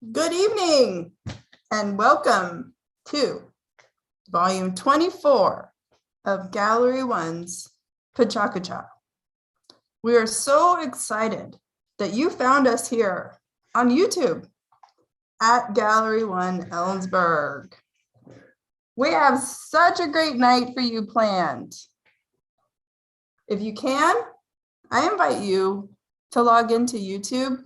Good evening and welcome to volume 24 of Gallery One's Pecha. We are so excited that you found us here on YouTube at Gallery One Ellensburg. We have such a great night for you planned. If you can, I invite you to log into YouTube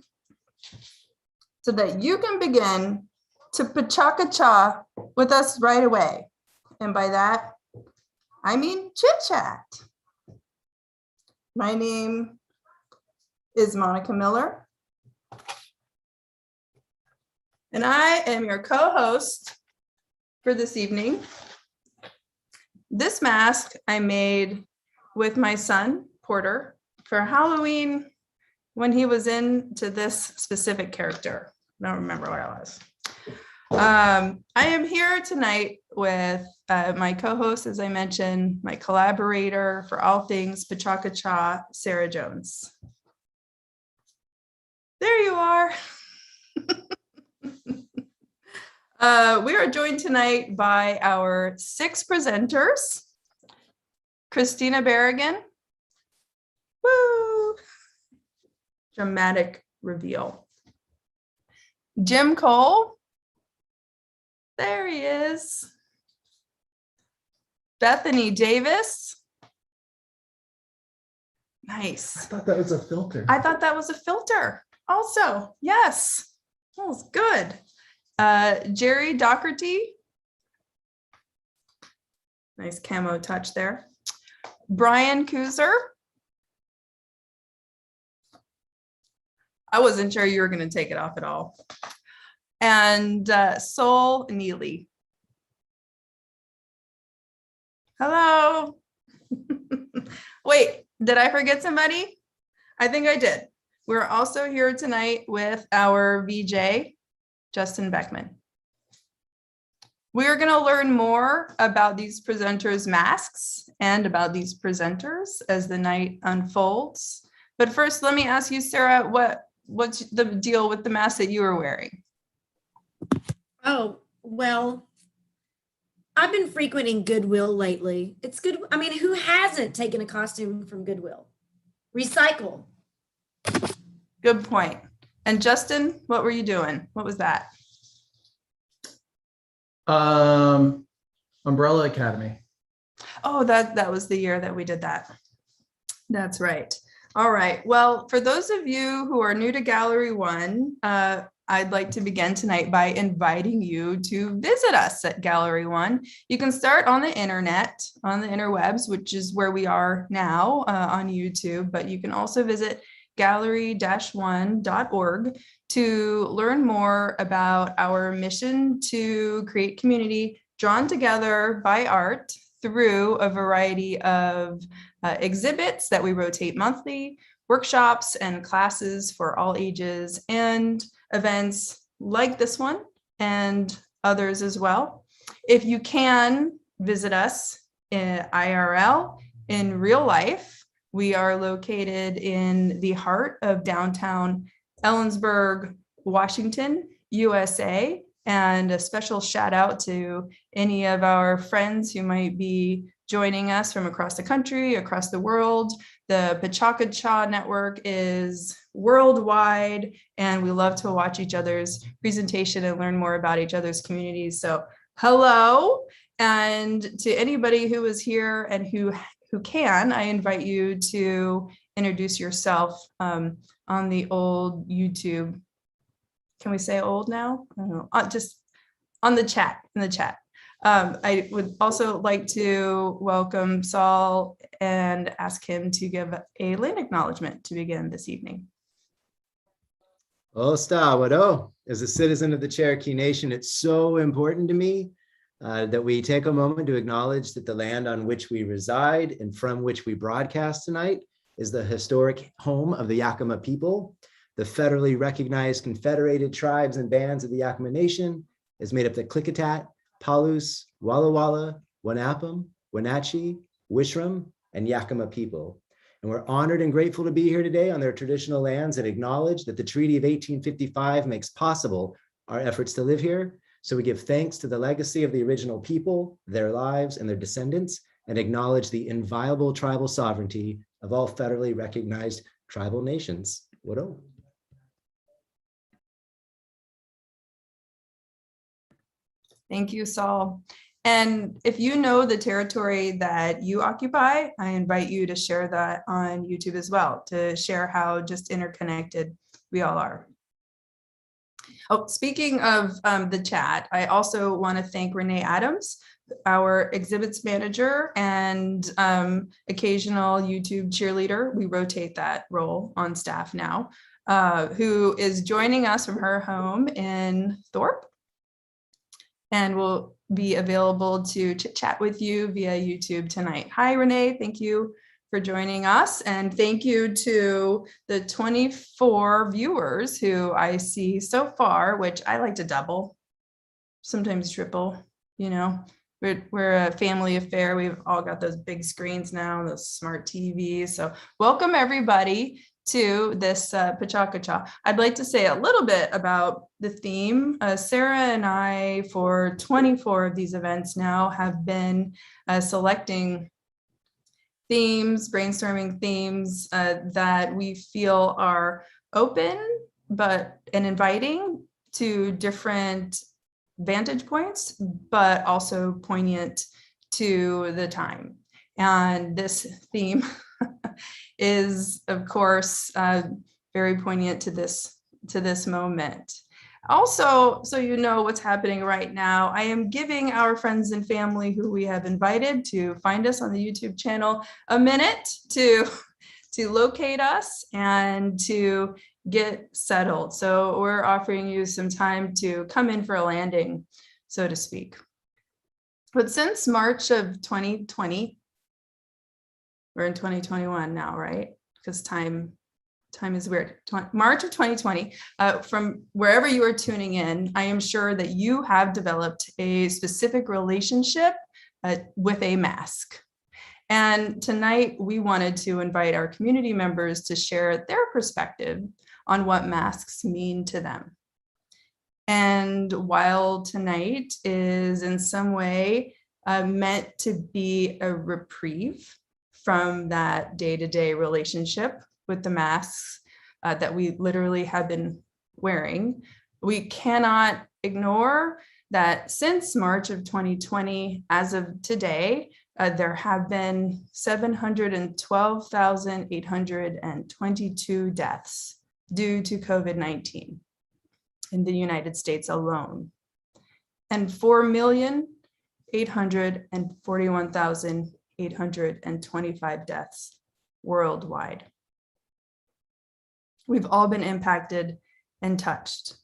so that you can begin to Pecha with us right away. And by that, I mean chit chat. My name is Monica Miller, and I am your co-host for this evening. This mask I made with my son, Porter, for Halloween when he was into this specific character. I don't remember what I was. I am here tonight with my co-host, as I mentioned, my collaborator for all things Pecha, Sarah Jones. There you are. We are joined tonight by our 6 presenters. Christina Berrigan. Woo! Dramatic reveal. Jim Cole. There he is. Bethany Davis. Nice. I thought that was a filter. I thought that was a filter also. Yes. That was good. Jerry Doherty. Nice camo touch there. Brian Kuzer. I wasn't sure you were going to take it off at all. And Sol Neely. Hello. Wait, did I forget somebody? I think I did. We're also here tonight with our VJ, Justin Beckman. We're going to learn more about these presenters' masks and about these presenters as the night unfolds. But first, let me ask you, Sarah, what's the deal with the mask that you were wearing? Oh, well, I've been frequenting Goodwill lately. It's good. I mean, who hasn't taken a costume from Goodwill? Recycle. Good point. And Justin, what were you doing? What was that? Umbrella Academy. Oh, that was the year that we did that. That's right. All right. Well, for those of you who are new to Gallery One, I'd like to begin tonight by inviting you to visit us at Gallery One. You can start on the internet, on the interwebs, which is where we are now on YouTube, but you can also visit gallery-one.org to learn more about our mission to create community drawn together by art through a variety of exhibits that we rotate monthly, workshops and classes for all ages, and events like this one and others as well. If you can visit us in IRL, in real life, we are located in the heart of downtown Ellensburg, Washington, USA. And a special shout out to any of our friends who might be joining us from across the country, across the world. The Pecha network is worldwide, and we love to watch each other's presentation and learn more about each other's communities. So hello, and to anybody who is here and who can, I invite you to introduce yourself on the old YouTube. Can we say old now? I don't know. Just on the chat, in the chat. I would also like to welcome Saul and ask him to give a land acknowledgement to begin this evening. Wado. As a citizen of the Cherokee Nation, it's so important to me that we take a moment to acknowledge that the land on which we reside and from which we broadcast tonight is the historic home of the Yakima people. The federally recognized confederated tribes and bands of the Yakima Nation is made up of Klickitat, Palouse, Walla Walla, Wanapum, Wenatchee, Wishram, and Yakima people. And we're honored and grateful to be here today on their traditional lands and acknowledge that the Treaty of 1855 makes possible our efforts to live here. So we give thanks to the legacy of the original people, their lives, and their descendants, and acknowledge the inviolable tribal sovereignty of all federally recognized tribal nations. Wodo. Thank you, Saul. And if you know the territory that you occupy, I invite you to share that on YouTube as well, to share how just interconnected we all are. Oh, speaking of the chat, I also want to thank Renee Adams, our exhibits manager and occasional YouTube cheerleader. We rotate that role on staff now, who is joining us from her home in Thorpe and will be available to chit chat with you via YouTube tonight. Hi, Renee. Thank you for joining us. And thank you to the 24 viewers who I see so far, which I like to double, sometimes triple, you know. We're a family affair. We've all got those big screens now, those smart TVs. So welcome everybody to this Pecha. I'd like to say a little bit about the theme. Sarah and I, for 24 of these events now, have been selecting themes, brainstorming themes that we feel are open and inviting to different vantage points, but also poignant to the time. And this theme is, of course, very poignant to this moment. Also, so you know what's happening right now, I am giving our friends and family who we have invited to find us on the YouTube channel a minute to locate us and to get settled. So we're offering you some time to come in for a landing, so to speak. But since March of 2020, we're in 2021 now, right? Because time is weird. March of 2020, from wherever you are tuning in, I am sure that you have developed a specific relationship with a mask. And tonight we wanted to invite our community members to share their perspective on what masks mean to them. And while tonight is in some way meant to be a reprieve from that day-to-day relationship with the masks that we literally have been wearing, we cannot ignore that since March of 2020, as of today, there have been 712,822 deaths due to COVID-19 in the United States alone, and 4,841,825 deaths worldwide. We've all been impacted and touched.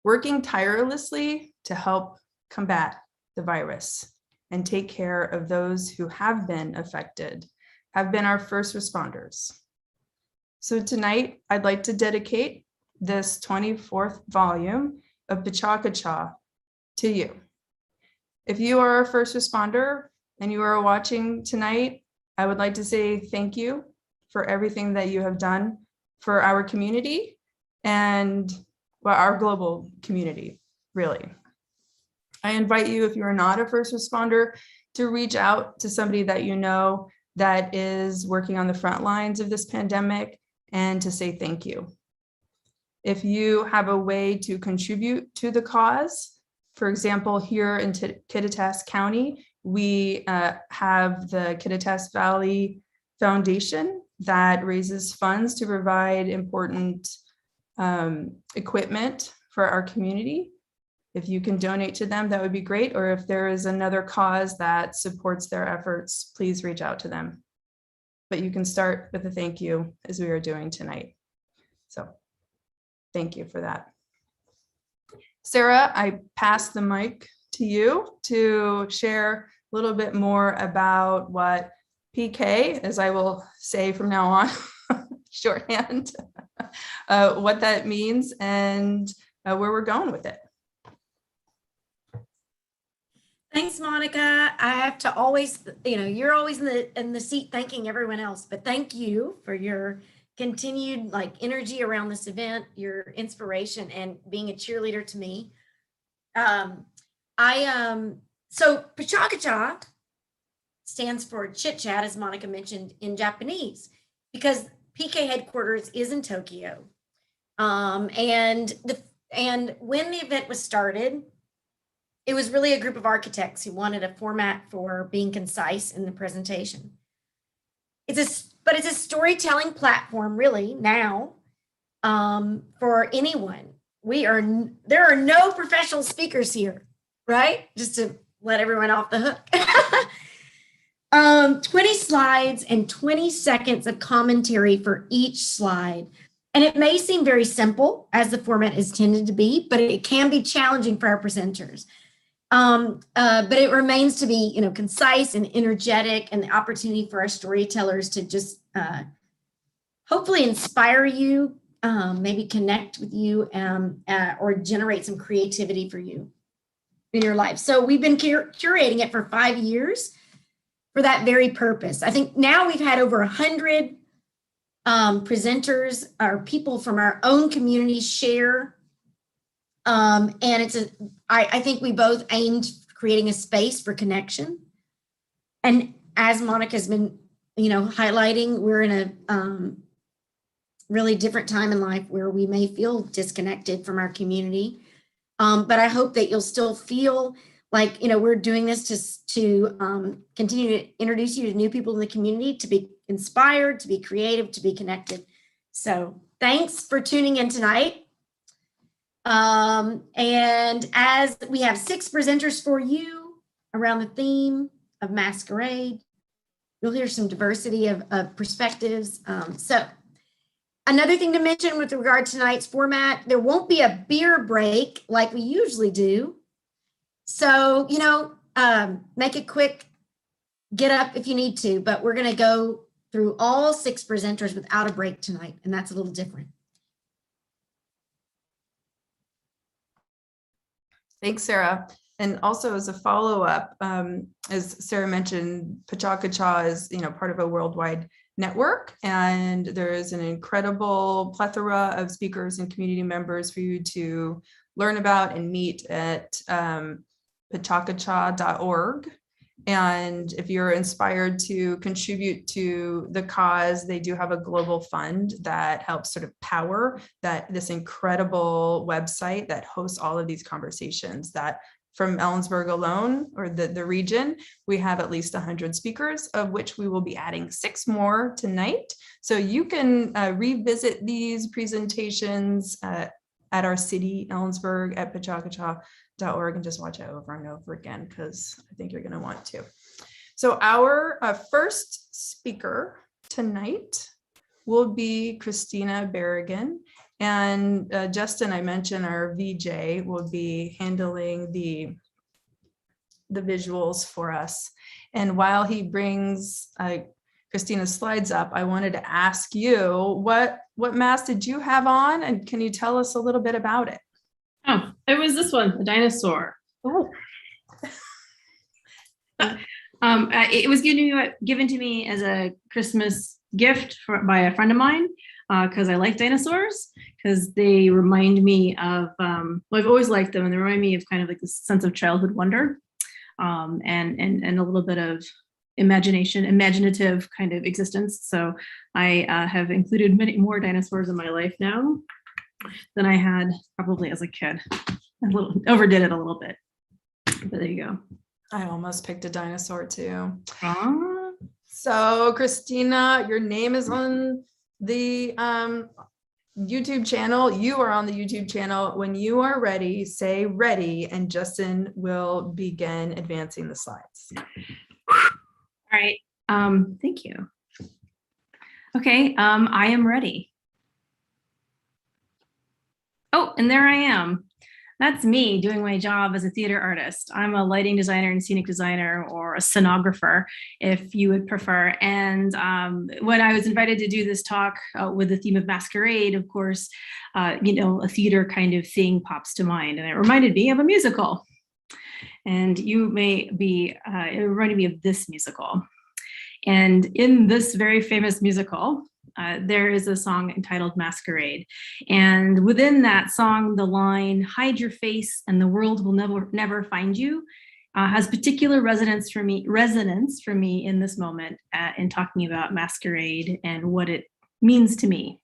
Working tirelessly to help combat the virus and take care of those who have been affected have been our first responders. So tonight, I'd like to dedicate this 24th volume of Pecha to you. If you are a first responder and you are watching tonight, I would like to say thank you for everything that you have done for our community and our global community, really. I invite you, if you are not a first responder, to reach out to somebody that you know that is working on the front lines of this pandemic and to say thank you. If you have a way to contribute to the cause, for example, here in Kittitas County, we have the Kittitas Valley Foundation that raises funds to provide important equipment for our community. If you can donate to them, that would be great. Or if there is another cause that supports their efforts, please reach out to them. But you can start with a thank you, as we are doing tonight. So thank you for that. Sarah, I pass the mic to you to share a little bit more about what PK, as I will say from now on, shorthand, what that means and where we're going with it. Thanks, Monica. I have to always, you're always in the seat thanking everyone else, but thank you for your continued like energy around this event, your inspiration, and being a cheerleader to me. So Pecha stands for chit chat, as Monica mentioned, in Japanese, because PK headquarters is in Tokyo. And when the event was started, it was really a group of architects who wanted a format for being concise in the presentation. But it's a storytelling platform really now, for anyone. There are no professional speakers here, right? Just to let everyone off the hook. 20 slides and 20 seconds of commentary for each slide. And it may seem very simple, as the format is tended to be, but it can be challenging for our presenters. But it remains to be, concise and energetic, and the opportunity for our storytellers to just hopefully inspire you, maybe connect with you, or generate some creativity for you in your life. So we've been curating it for 5 years for that very purpose. I think now we've had over 100 presenters or people from our own community share. And I think we both aimed creating a space for connection. And as Monica's been, highlighting, we're in a really different time in life where we may feel disconnected from our community. But I hope that you'll still feel like, we're doing this to continue to introduce you to new people in the community, to be inspired, to be creative, to be connected. So thanks for tuning in tonight. And as we have 6 presenters for you around the theme of Masquerade, you'll hear some diversity of perspectives. So another thing to mention with regard to tonight's format, there won't be a beer break like we usually do. So, make it quick, get up if you need to, but we're going to go through all 6 presenters without a break tonight, and that's a little different. Thanks, Sarah. And also as a follow-up, as Sarah mentioned, Pecha is, part of a worldwide network, and there is an incredible plethora of speakers and community members for you to learn about and meet at pechacha.org. And if you're inspired to contribute to the cause, they do have a global fund that helps sort of power this incredible website that hosts all of these conversations. That from Ellensburg alone, or the region, we have at least 100 speakers, of which we will be adding 6 more tonight. So you can revisit these presentations at our city, Ellensburg, at pechacha.org, and just watch it over and over again, because I think you're going to want to. So our first speaker tonight will be Christina Berrigan. And Justin, I mentioned, our VJ, will be handling the visuals for us. And while he brings Christina's slides up, I wanted to ask you, what mask did you have on? And can you tell us a little bit about it? Oh, it was this one, a dinosaur. Oh. It was given to me as a Christmas gift by a friend of mine, because I like dinosaurs, because they remind me of, I've always liked them, and they remind me of kind of like this sense of childhood wonder, and a little bit of imaginative kind of existence. So I have included many more dinosaurs in my life now than I had probably as a kid. Overdid it a little bit, but there you go. I almost picked a dinosaur too. Ah. So Christina, your name is on the YouTube channel. You are on the YouTube channel. When you are ready, say ready, and Justin will begin advancing the slides. All right. Thank you. Okay, I am ready. Oh, and there I am. That's me doing my job as a theater artist. I'm a lighting designer and scenic designer, or a scenographer, if you would prefer. And when I was invited to do this talk with the theme of Masquerade, of course, a theater kind of thing pops to mind. And it reminded me of a musical. And you may be, it reminded me of this musical. And in this very famous musical, there is a song entitled Masquerade. And within that song, the line, hide your face and the world will never find you, has particular resonance for me in this moment in talking about masquerade and what it means to me.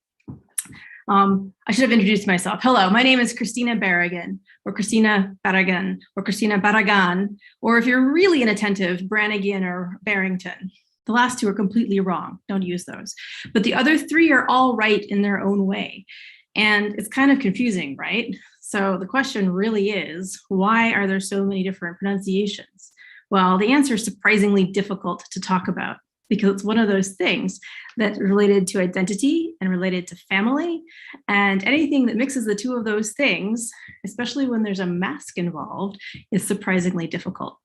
I should have introduced myself. Hello, my name is Christina Berrigan, or Christina Berrigan, or Christina Berrigan, or if you're really inattentive, Brannigan or Barrington. The last two are completely wrong. Don't use those. But the other three are all right in their own way. And it's kind of confusing, right? So the question really is, why are there so many different pronunciations? Well, the answer is surprisingly difficult to talk about, because it's one of those things that's related to identity and related to family, and anything that mixes the two of those things, especially when there's a mask involved, is surprisingly difficult.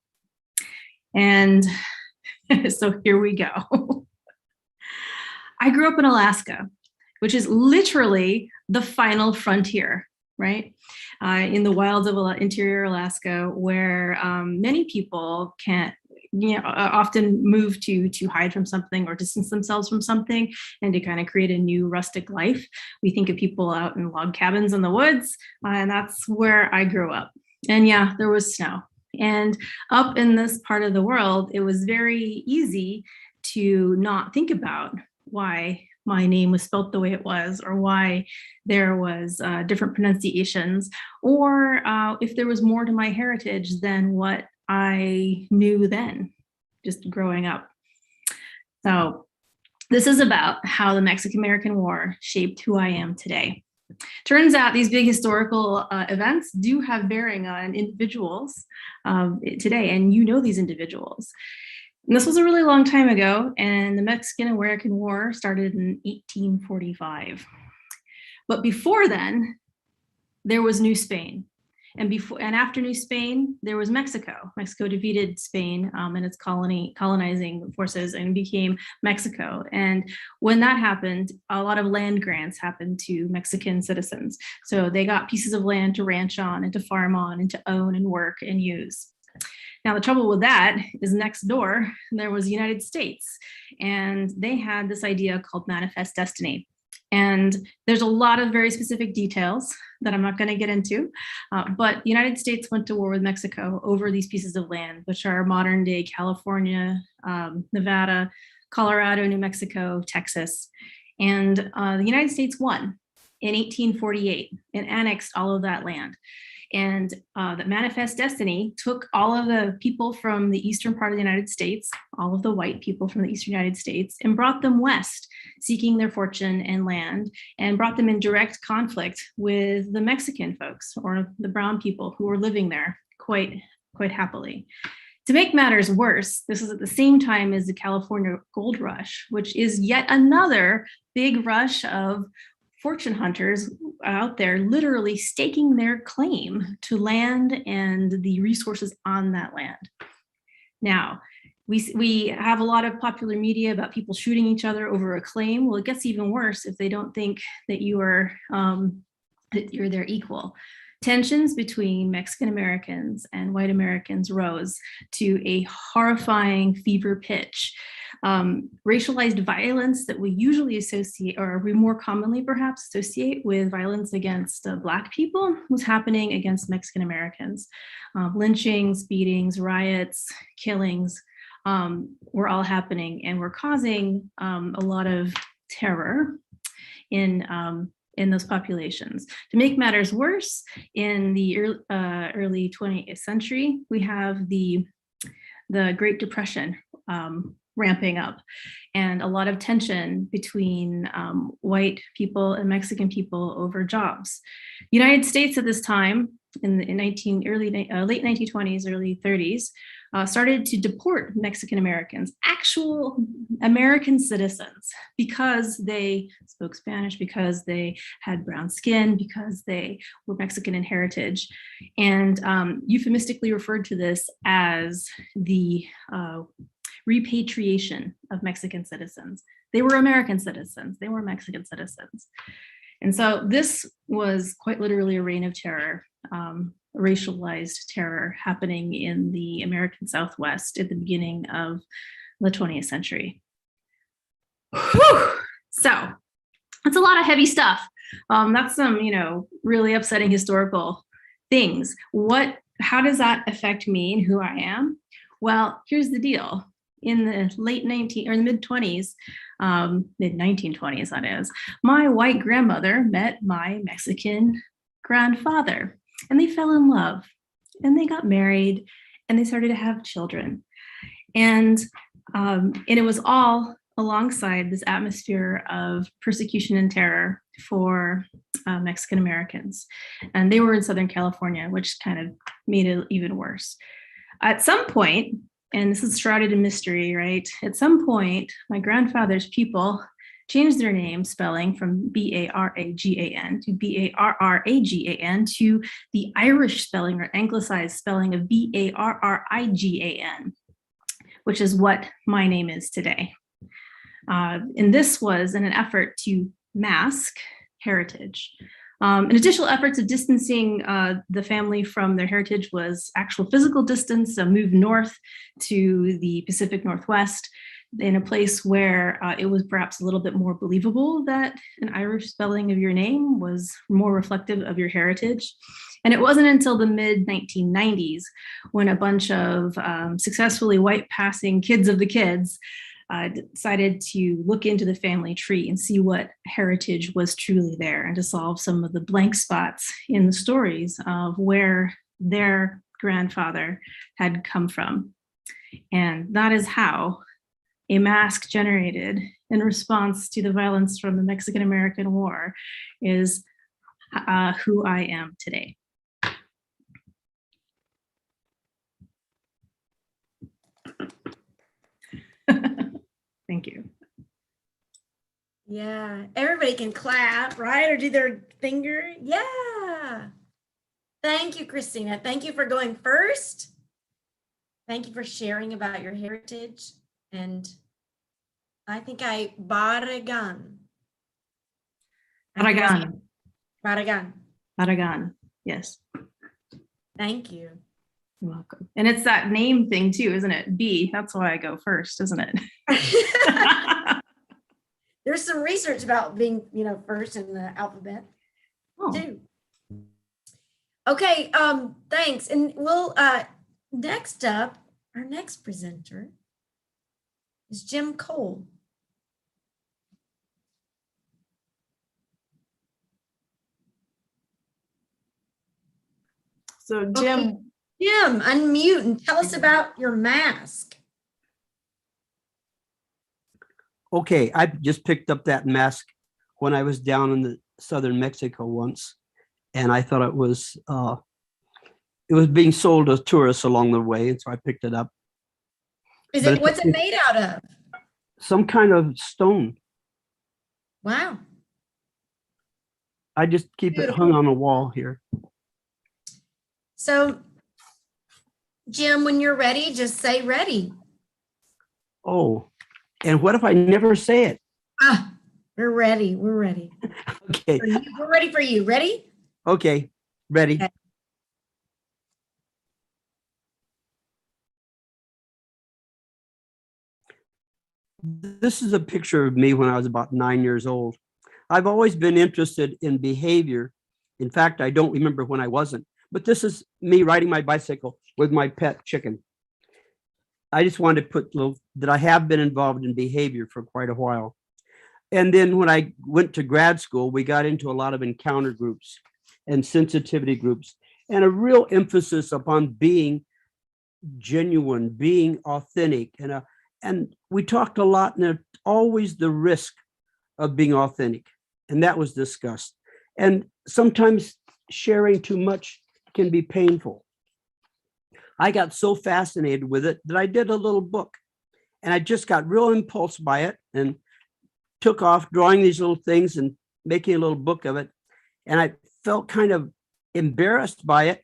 And so here we go. I grew up in Alaska, which is literally the final frontier, right? In the wilds of interior Alaska, where many people can't, often move to hide from something or distance themselves from something and to kind of create a new rustic life. We think of people out in log cabins in the woods, and that's where I grew up. And yeah, there was snow. And up in this part of the world, it was very easy to not think about why my name was spelt the way it was, or why there was different pronunciations, or if there was more to my heritage than what I knew then, just growing up. So this is about how the Mexican-American War shaped who I am today. Turns out these big historical events do have bearing on individuals today, and you know these individuals. And this was a really long time ago, and the Mexican-American War started in 1845. But before then, there was New Spain. And after New Spain, there was Mexico. Mexico defeated Spain and its colonizing forces and became Mexico. And when that happened, a lot of land grants happened to Mexican citizens. So they got pieces of land to ranch on and to farm on and to own and work and use. Now, the trouble with that is next door, there was the United States, and they had this idea called manifest destiny. And there's a lot of very specific details that I'm not going to get into, but the United States went to war with Mexico over these pieces of land, which are modern day California, Nevada, Colorado, New Mexico, Texas. And the United States won in 1848 and annexed all of that land. And the manifest destiny took all of the people from the eastern part of the United States, all of the white people from the eastern United States, and brought them west, seeking their fortune and land, and brought them in direct conflict with the Mexican folks, or the brown people who were living there quite happily. To make matters worse, this is at the same time as the California gold rush, which is yet another big rush of fortune hunters out there literally staking their claim to land and the resources on that land. Now, we have a lot of popular media about people shooting each other over a claim. Well, it gets even worse if they don't think that you're their equal. Tensions between Mexican Americans and white Americans rose to a horrifying fever pitch. Racialized violence that we usually associate, or we more commonly perhaps associate with violence against Black people, was happening against Mexican Americans. Lynchings, beatings, riots, killings were all happening, and were causing a lot of terror in those populations. To make matters worse, in the early 20th century, we have the Great Depression ramping up, and a lot of tension between white people and Mexican people over jobs. The United States at this time, in late 1920s, early 30s, started to deport Mexican Americans, actual American citizens, because they spoke Spanish, because they had brown skin, because they were Mexican in heritage, and euphemistically referred to this as the repatriation of Mexican citizens. They were American citizens, they were Mexican citizens. And so this was quite literally a reign of terror, racialized terror happening in the American Southwest at the beginning of the 20th century. Whew. So That's a lot of heavy stuff. That's some, really upsetting historical things. How does that affect me and who I am? Well, here's the deal. In the mid 20s, mid 1920s, that is, my white grandmother met my Mexican grandfather, and they fell in love, and they got married, and they started to have children. And it was all alongside this atmosphere of persecution and terror for Mexican Americans. And they were in Southern California, which kind of made it even worse. At some point, and this is shrouded in mystery, right? At some point, my grandfather's people changed their name spelling from Baragan to Barragan to the Irish spelling or anglicized spelling of Barrigan, which is what my name is today. And this was in an effort to mask heritage. An additional effort to distancing the family from their heritage was actual physical distance, a move north to the Pacific Northwest in a place where it was perhaps a little bit more believable that an Irish spelling of your name was more reflective of your heritage. And it wasn't until the mid 1990s when a bunch of successfully white passing kids of the kids decided to look into the family tree and see what heritage was truly there, and to solve some of the blank spots in the stories of where their grandfather had come from. And that is how a mask generated in response to the violence from the Mexican-American War is who I am today. Thank you. Yeah, everybody can clap, right? Or do their finger. Yeah. Thank you, Christina. Thank you for going first. Thank you for sharing about your heritage. And I think Barragan. Barragan. Yes. Thank you. You're welcome. And it's that name thing too, isn't it? B. That's why I go first, isn't it? There's some research about being, first in the alphabet too. Okay, thanks. And we'll next up, our next presenter is Jim Cole. So Jim. Okay. Jim, unmute and tell us about your mask. Okay, I just picked up that mask when I was down in the southern Mexico once, and I thought it was being sold to tourists along the way, and so I picked it up. What's it made out of? Some kind of stone. Wow. I just keep it hung on a wall here. So, Jim, when you're ready, just say ready. Oh, and what if I never say it? We're ready. We're ready. Okay. We're ready for you. Ready? Okay, ready. Okay. This is a picture of me when I was about 9 years old. I've always been interested in behavior. In fact, I don't remember when I wasn't, but this is me riding my bicycle with my pet chicken. I just wanted to put that I have been involved in behavior for quite a while. And then when I went to grad school, we got into a lot of encounter groups and sensitivity groups, and a real emphasis upon being genuine, being authentic. And we talked a lot, and always the risk of being authentic. And that was discussed. And sometimes sharing too much can be painful. I got so fascinated with it that I did a little book, and I just got real impulsed by it and took off drawing these little things and making a little book of it. And I felt kind of embarrassed by it,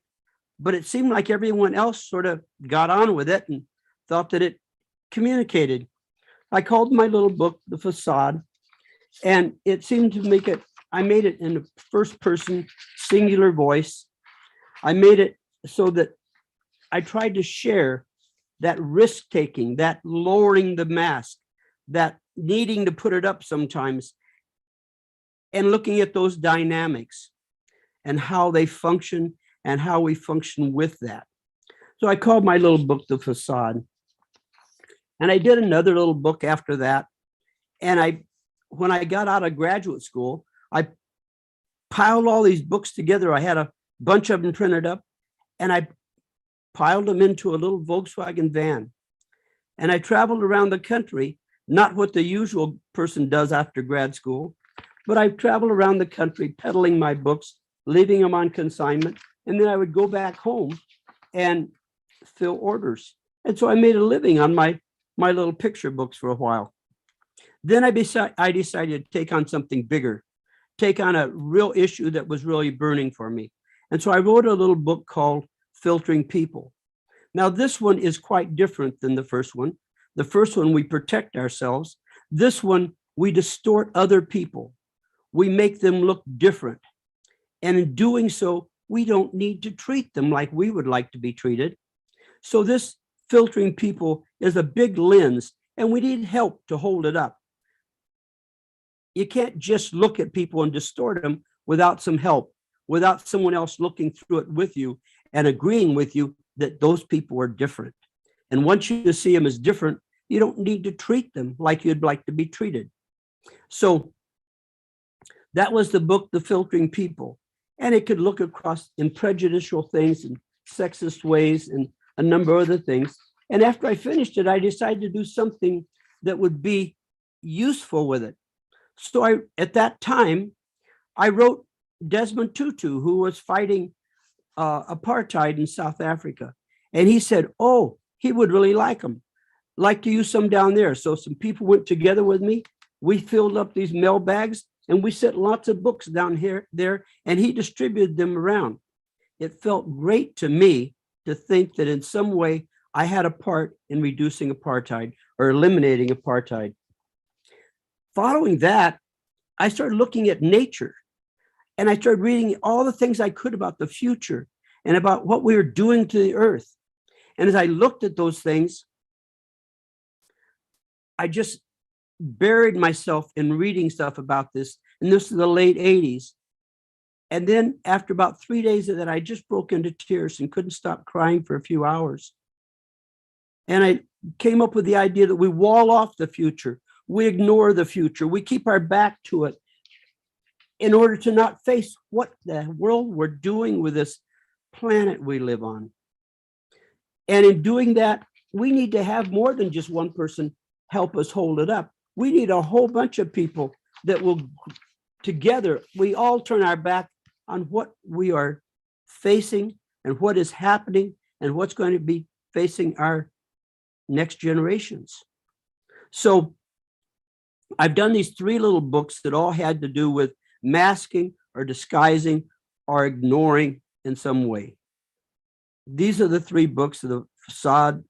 but it seemed like everyone else sort of got on with it and thought that it communicated. I called my little book The Facade, and it seemed to make it, I made it in a first person singular voice. I made it so that I tried to share that risk taking, that lowering the mask, that needing to put it up sometimes. and looking at those dynamics and how they function and how we function with that. So I called my little book The Facade. And I did another little book after that. And when I got out of graduate school, I piled all these books together. I had a bunch of them printed up, and I piled them into a little Volkswagen van. And I traveled around the country, not what the usual person does after grad school, but I traveled around the country peddling my books, leaving them on consignment. And then I would go back home and fill orders. And so I made a living on my little picture books for a while. Then I decided to take on something bigger, take on a real issue that was really burning for me. And so I wrote a little book called Filtering People. Now, this one is quite different than the first one. The first one, we protect ourselves. This one, we distort other people. We make them look different. And in doing so, we don't need to treat them like we would like to be treated. So this filtering people is a big lens, and we need help to hold it up. You can't just look at people and distort them without some help, without someone else looking through it with you and agreeing with you that those people are different. And once you see them as different, you don't need to treat them like you'd like to be treated. So that was the book, The Filtering People. And it could look across in prejudicial things and sexist ways and a number of other things. And after I finished it, I decided to do something that would be useful with it. So at that time, I wrote Desmond Tutu, who was fighting apartheid in South Africa. And he said, oh, he would really like them, like to use some down there. So some people went together with me. We filled up these mail bags and we sent lots of books down there, and he distributed them around. It felt great to me to think that in some way I had a part in reducing apartheid or eliminating apartheid. Following that, I started looking at nature, and I started reading all the things I could about the future and about what we were doing to the earth. And as I looked at those things, I just buried myself in reading stuff about this. And this is the late 80s. And then after about 3 days of that, I just broke into tears and couldn't stop crying for a few hours. And I came up with the idea that we wall off the future. We ignore the future. We keep our back to it in order to not face what the world we're doing with this planet we live on. And in doing that, we need to have more than just one person help us hold it up. We need a whole bunch of people that will together, we all turn our back on what we are facing and what is happening and what's going to be facing our next generations. So I've done these 3 little books that all had to do with masking or disguising or ignoring in some way. These are the 3 books: The Facade,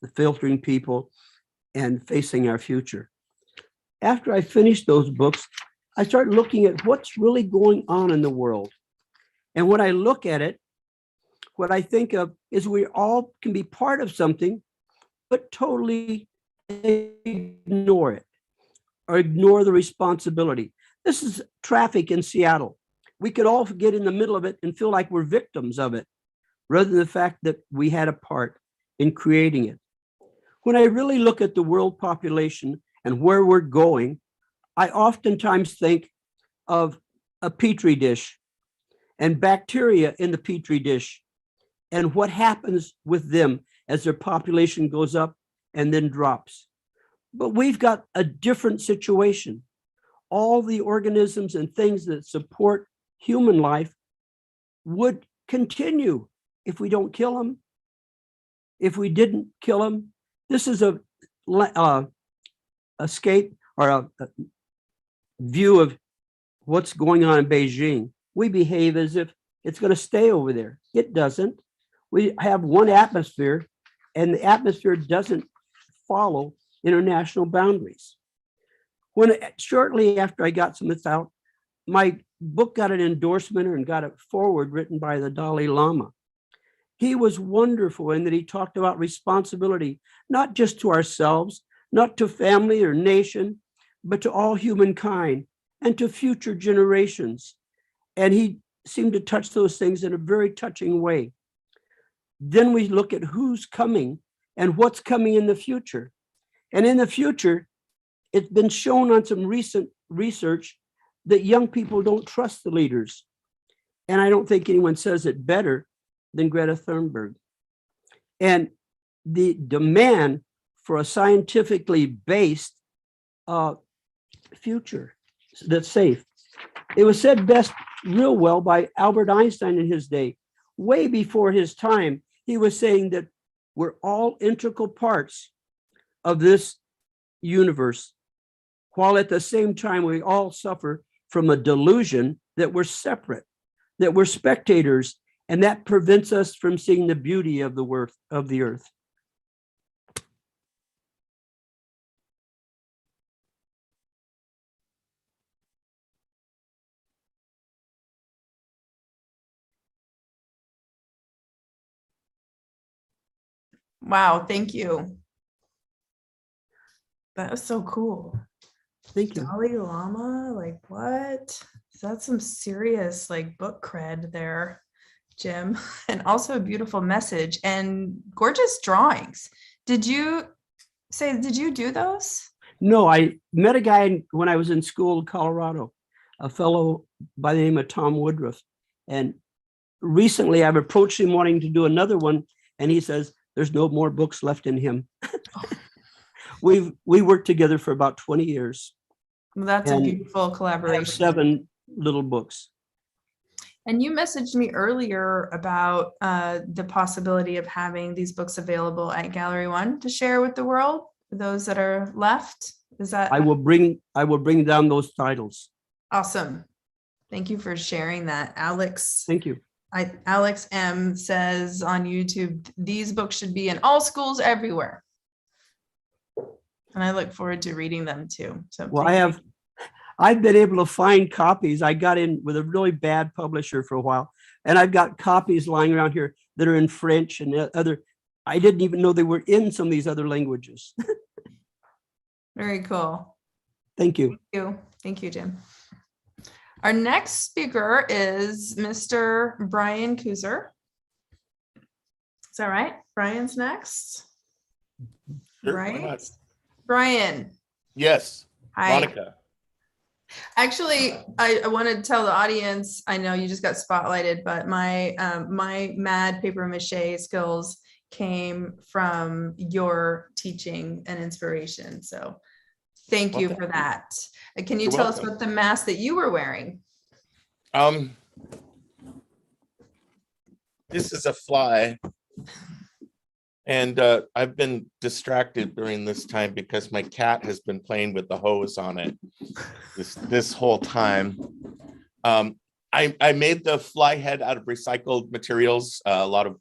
The Filtering People, and Facing Our Future. After I finished those books, I started looking at what's really going on in the world. And when I look at it, what I think of is we all can be part of something, but totally ignore it or ignore the responsibility. This is traffic in Seattle. We could all get in the middle of it and feel like we're victims of it, rather than the fact that we had a part in creating it. When I really look at the world population and where we're going, I oftentimes think of a petri dish and bacteria in the petri dish and what happens with them as their population goes up and then drops. But we've got a different situation. All the organisms and things that support human life would continue if we don't kill them, if we didn't kill them. This is a escape or a view of what's going on in Beijing. We behave as if it's going to stay over there. It doesn't. We have one atmosphere, and the atmosphere doesn't follow international boundaries. Shortly after I got some of this out, my book got an endorsement and got a foreword written by the Dalai Lama. He was wonderful in that he talked about responsibility, not just to ourselves, not to family or nation, but to all humankind, and to future generations. And he seemed to touch those things in a very touching way. Then we look at who's coming and what's coming in the future. And in the future, it's been shown on some recent research that young people don't trust the leaders. And I don't think anyone says it better than Greta Thunberg. And the demand for a scientifically based future that's safe. It was said best real well by Albert Einstein in his day. Way before his time, he was saying that we're all integral parts of this universe, while at the same time we all suffer from a delusion that we're separate, that we're spectators, and that prevents us from seeing the beauty of the earth. Wow, thank you. That was so cool. Thank you. Dalai Lama, like what? That's some serious like book cred there, Jim. And also a beautiful message and gorgeous drawings. Did you do those? No, I met a guy when I was in school in Colorado, a fellow by the name of Tom Woodruff. And recently I've approached him wanting to do another one. And he says, there's no more books left in him. We worked together for about 20 years. Well, that's a beautiful I have collaboration. 7 little books. And you messaged me earlier about the possibility of having these books available at Gallery One to share with the world, for those that are left. Is that? I will bring down those titles. Awesome. Thank you for sharing that, Alex. Thank you. Alex M says on YouTube, these books should be in all schools everywhere. And I look forward to reading them too. So Well, I've been able to find copies. I got in with a really bad publisher for a while, and I've got copies lying around here that are in French and other. I didn't even know they were in some of these other languages. Very cool. Thank you. Thank you, Jim. Our next speaker is Mr. Brian Kuzer. Is that right? Brian's next. Sure, why Right? not? Brian. Yes, Hi. Monica. Actually, I want to tell the audience, I know you just got spotlighted, but my my mad paper mache skills came from your teaching and inspiration. So thank you for that. Can you You're tell us welcome. about the mask that you were wearing? This is a fly. And I've been distracted during this time because my cat has been playing with the hose on it this whole time. I made the fly head out of recycled materials, a lot of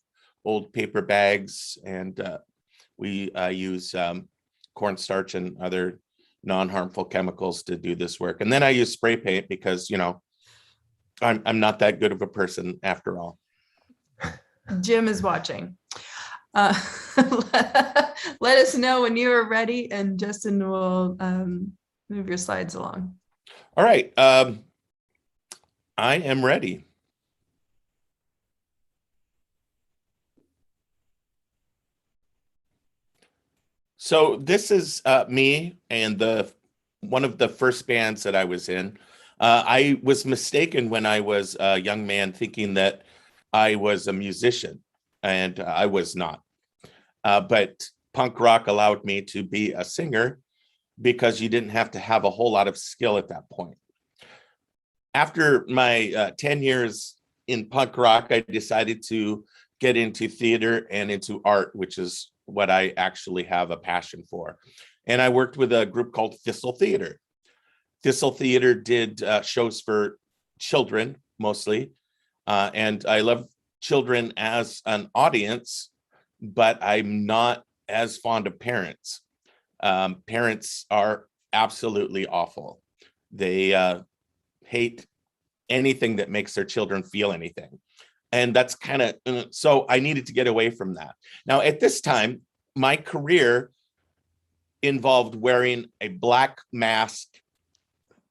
old paper bags, and we use cornstarch and other non-harmful chemicals to do this work. And then I use spray paint because, you know, I'm not that good of a person after all. Jim is watching. Let us know when you are ready, and Justin will move your slides along. All right. I am ready. So this is me and one of the first bands that I was in. I was mistaken when I was a young man thinking that I was a musician, and I was not. But punk rock allowed me to be a singer because you didn't have to have a whole lot of skill at that point. After my 10 years in punk rock, I decided to get into theater and into art, which is what I actually have a passion for. And I worked with a group called Thistle Theater. Thistle Theater did shows for children mostly. And I love children as an audience, but I'm not as fond of parents. Parents are absolutely awful. They hate anything that makes their children feel anything. And that's kind of, so I needed to get away from that. Now, at this time, my career involved wearing a black mask,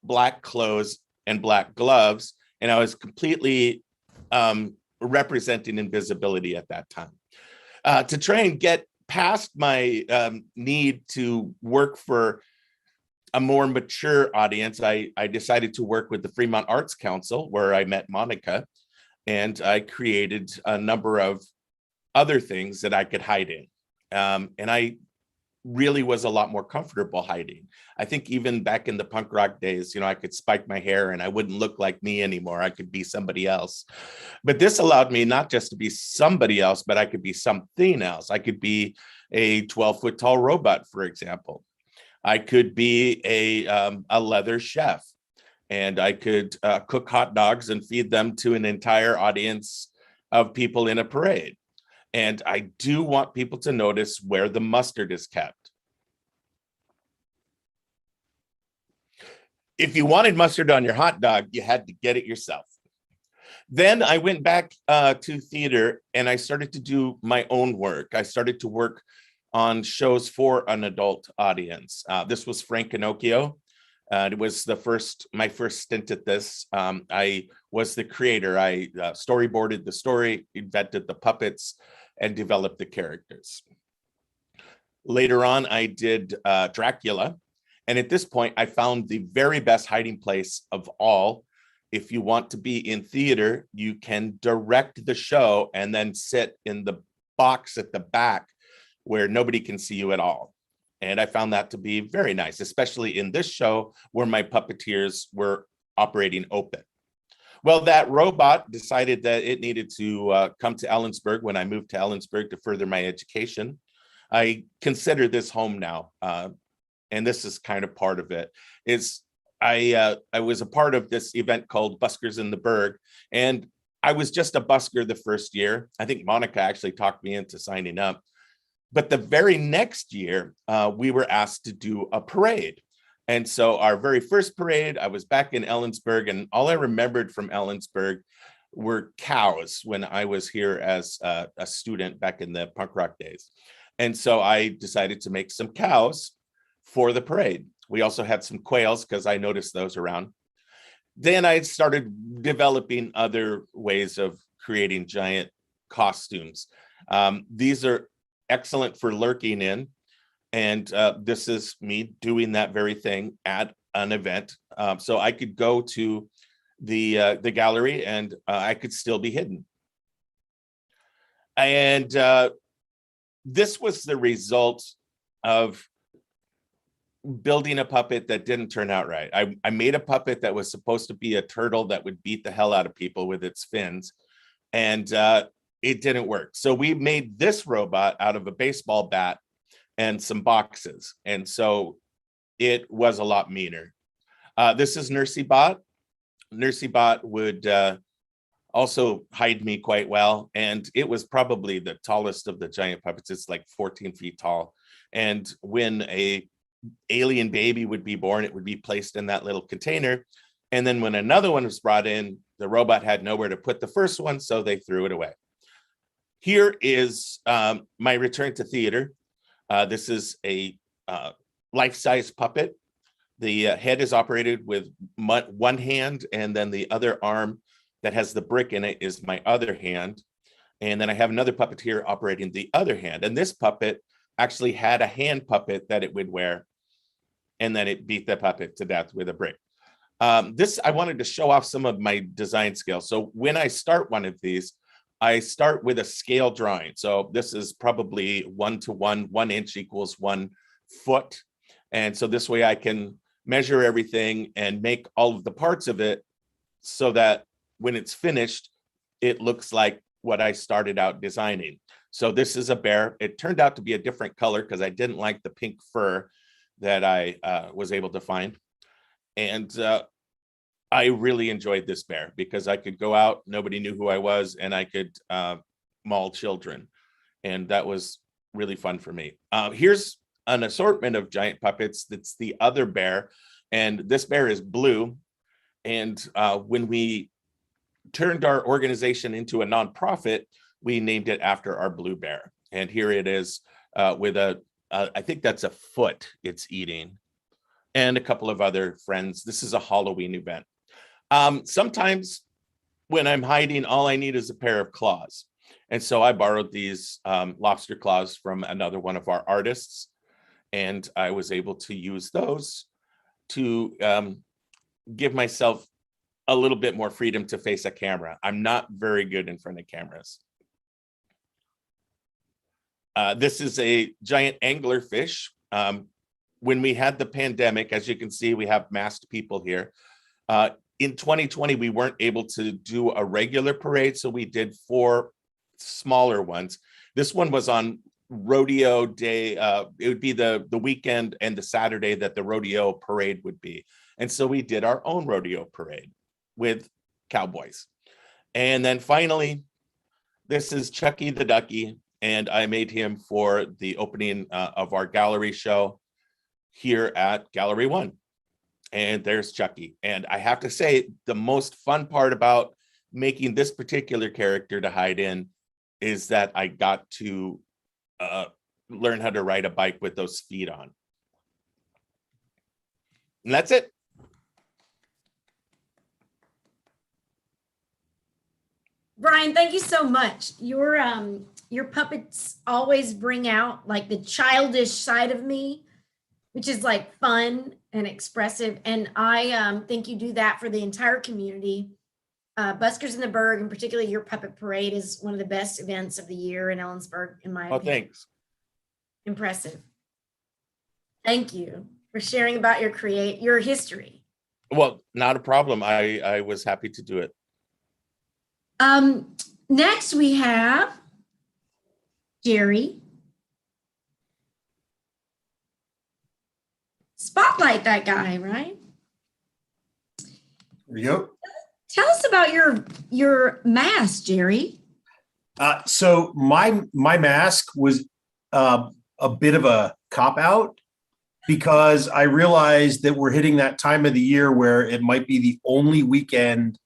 black clothes and black gloves, and I was completely representing invisibility at that time. To try and get past my need to work for a more mature audience, I decided to work with the Fremont Arts Council, where I met Monica, and I created a number of other things that I could hide in. And I really was a lot more comfortable hiding. I think even back in the punk rock days, I could spike my hair and I wouldn't look like me anymore. I could be somebody else. But this allowed me not just to be somebody else, but I could be something else. I could be a 12-foot tall robot, for example. I could be a leather chef, and I could cook hot dogs and feed them to an entire audience of people in a parade. And I do want people to notice where the mustard is kept. If you wanted mustard on your hot dog, you had to get it yourself. Then I went back to theater and I started to do my own work. I started to work on shows for an adult audience. This was Frank Pinocchio. It was my first stint at this. I was the creator. I storyboarded the story, invented the puppets, and developed the characters. Later on, I did Dracula. And at this point, I found the very best hiding place of all. If you want to be in theater, you can direct the show and then sit in the box at the back where nobody can see you at all. And I found that to be very nice, especially in this show where my puppeteers were operating open. Well, that robot decided that it needed to come to Ellensburg when I moved to Ellensburg to further my education. I consider this home now. And this is kind of part of it. I was a part of this event called Buskers in the Berg, and I was just a busker the first year. I think Monica actually talked me into signing up. But the very next year, we were asked to do a parade. And so our very first parade, I was back in Ellensburg, and all I remembered from Ellensburg were cows when I was here as a student back in the punk rock days. And so I decided to make some cows for the parade. We also had some quails because I noticed those around. Then I started developing other ways of creating giant costumes. These are excellent for lurking in. And this is me doing that very thing at an event. So I could go to the gallery and I could still be hidden. And this was the result of building a puppet that didn't turn out right. I made a puppet that was supposed to be a turtle that would beat the hell out of people with its fins. And it didn't work. So we made this robot out of a baseball bat and some boxes. And so it was a lot meaner. This is Nursey Bot. Nursey Bot would also hide me quite well. And it was probably the tallest of the giant puppets. It's like 14 feet tall. And when a alien baby would be born, it would be placed in that little container. And then when another one was brought in, the robot had nowhere to put the first one, so they threw it away. Here is my return to theater. This is a life-size puppet. The head is operated with one hand, and then the other arm that has the brick in it is my other hand. And then I have another puppet here operating the other hand. And this puppet actually had a hand puppet that it would wear, and then it beat the puppet to death with a brick. I wanted to show off some of my design skills. So when I start one of these, I start with a scale drawing. So this is probably 1:1, 1 inch equals 1 foot. And so this way I can measure everything and make all of the parts of it so that when it's finished, it looks like what I started out designing. So this is a bear. It turned out to be a different color because I didn't like the pink fur that I was able to find. And I really enjoyed this bear because I could go out, nobody knew who I was, and I could maul children. And that was really fun for me. Here's an assortment of giant puppets. That's the other bear. And this bear is blue. And when we turned our organization into a nonprofit, we named it after our blue bear. And here it is with I think that's a foot it's eating. and a couple of other friends. This is a Halloween event. Sometimes when I'm hiding, all I need is a pair of claws. And so I borrowed these lobster claws from another one of our artists, and I was able to use those to give myself a little bit more freedom to face a camera. I'm not very good in front of cameras. This is a giant anglerfish. When we had the pandemic, as you can see, we have masked people here. In 2020, we weren't able to do a regular parade, so we did 4 smaller ones. This one was on rodeo day. It would be the weekend and the Saturday that the rodeo parade would be. And so we did our own rodeo parade with cowboys. And then finally, this is Chucky the Ducky, and I made him for the opening of our gallery show here at Gallery 1. And there's Chucky. And I have to say, the most fun part about making this particular character to hide in is that I got to learn how to ride a bike with those feet on. And that's it. Brian, thank you so much. Your puppets always bring out like the childish side of me, which is like fun and expressive. And I think you do that for the entire community. Buskers in the Berg, and particularly your puppet parade, is one of the best events of the year in Ellensburg, in my opinion. Thanks. Impressive. Thank you for sharing about your history. Well, not a problem. I was happy to do it. Next we have Jerry. Spotlight that guy, right? There you go. Tell us about your mask, Jerry. So my mask was a bit of a cop out, because I realized that we're hitting that time of the year where it might be the only weekend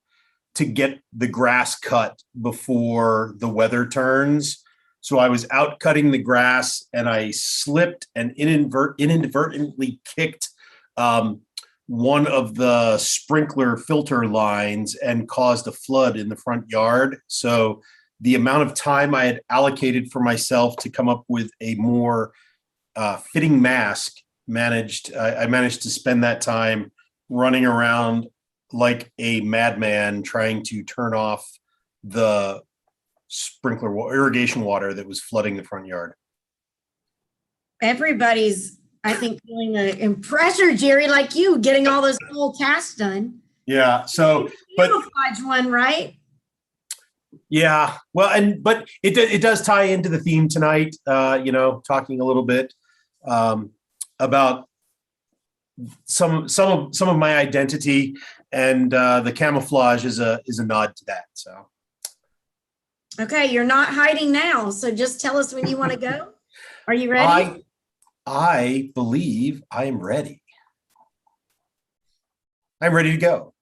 to get the grass cut before the weather turns. So I was out cutting the grass, and I slipped and inadvertently kicked one of the sprinkler filter lines and caused a flood in the front yard. So the amount of time I had allocated for myself to come up with a more fitting mask, I managed to spend that time running around like a madman trying to turn off the irrigation water that was flooding the front yard. Everybody's, I think, feeling the pressure, Jerry, like you, getting all those cool tasks done. Yeah. So, but camouflage one, right? Yeah. Well, but it does tie into the theme tonight. Talking a little bit about some of my identity, and the camouflage is a nod to that. So. Okay, you're not hiding now, so just tell us when you want to go. Are you ready? I believe I am ready. I'm ready to go.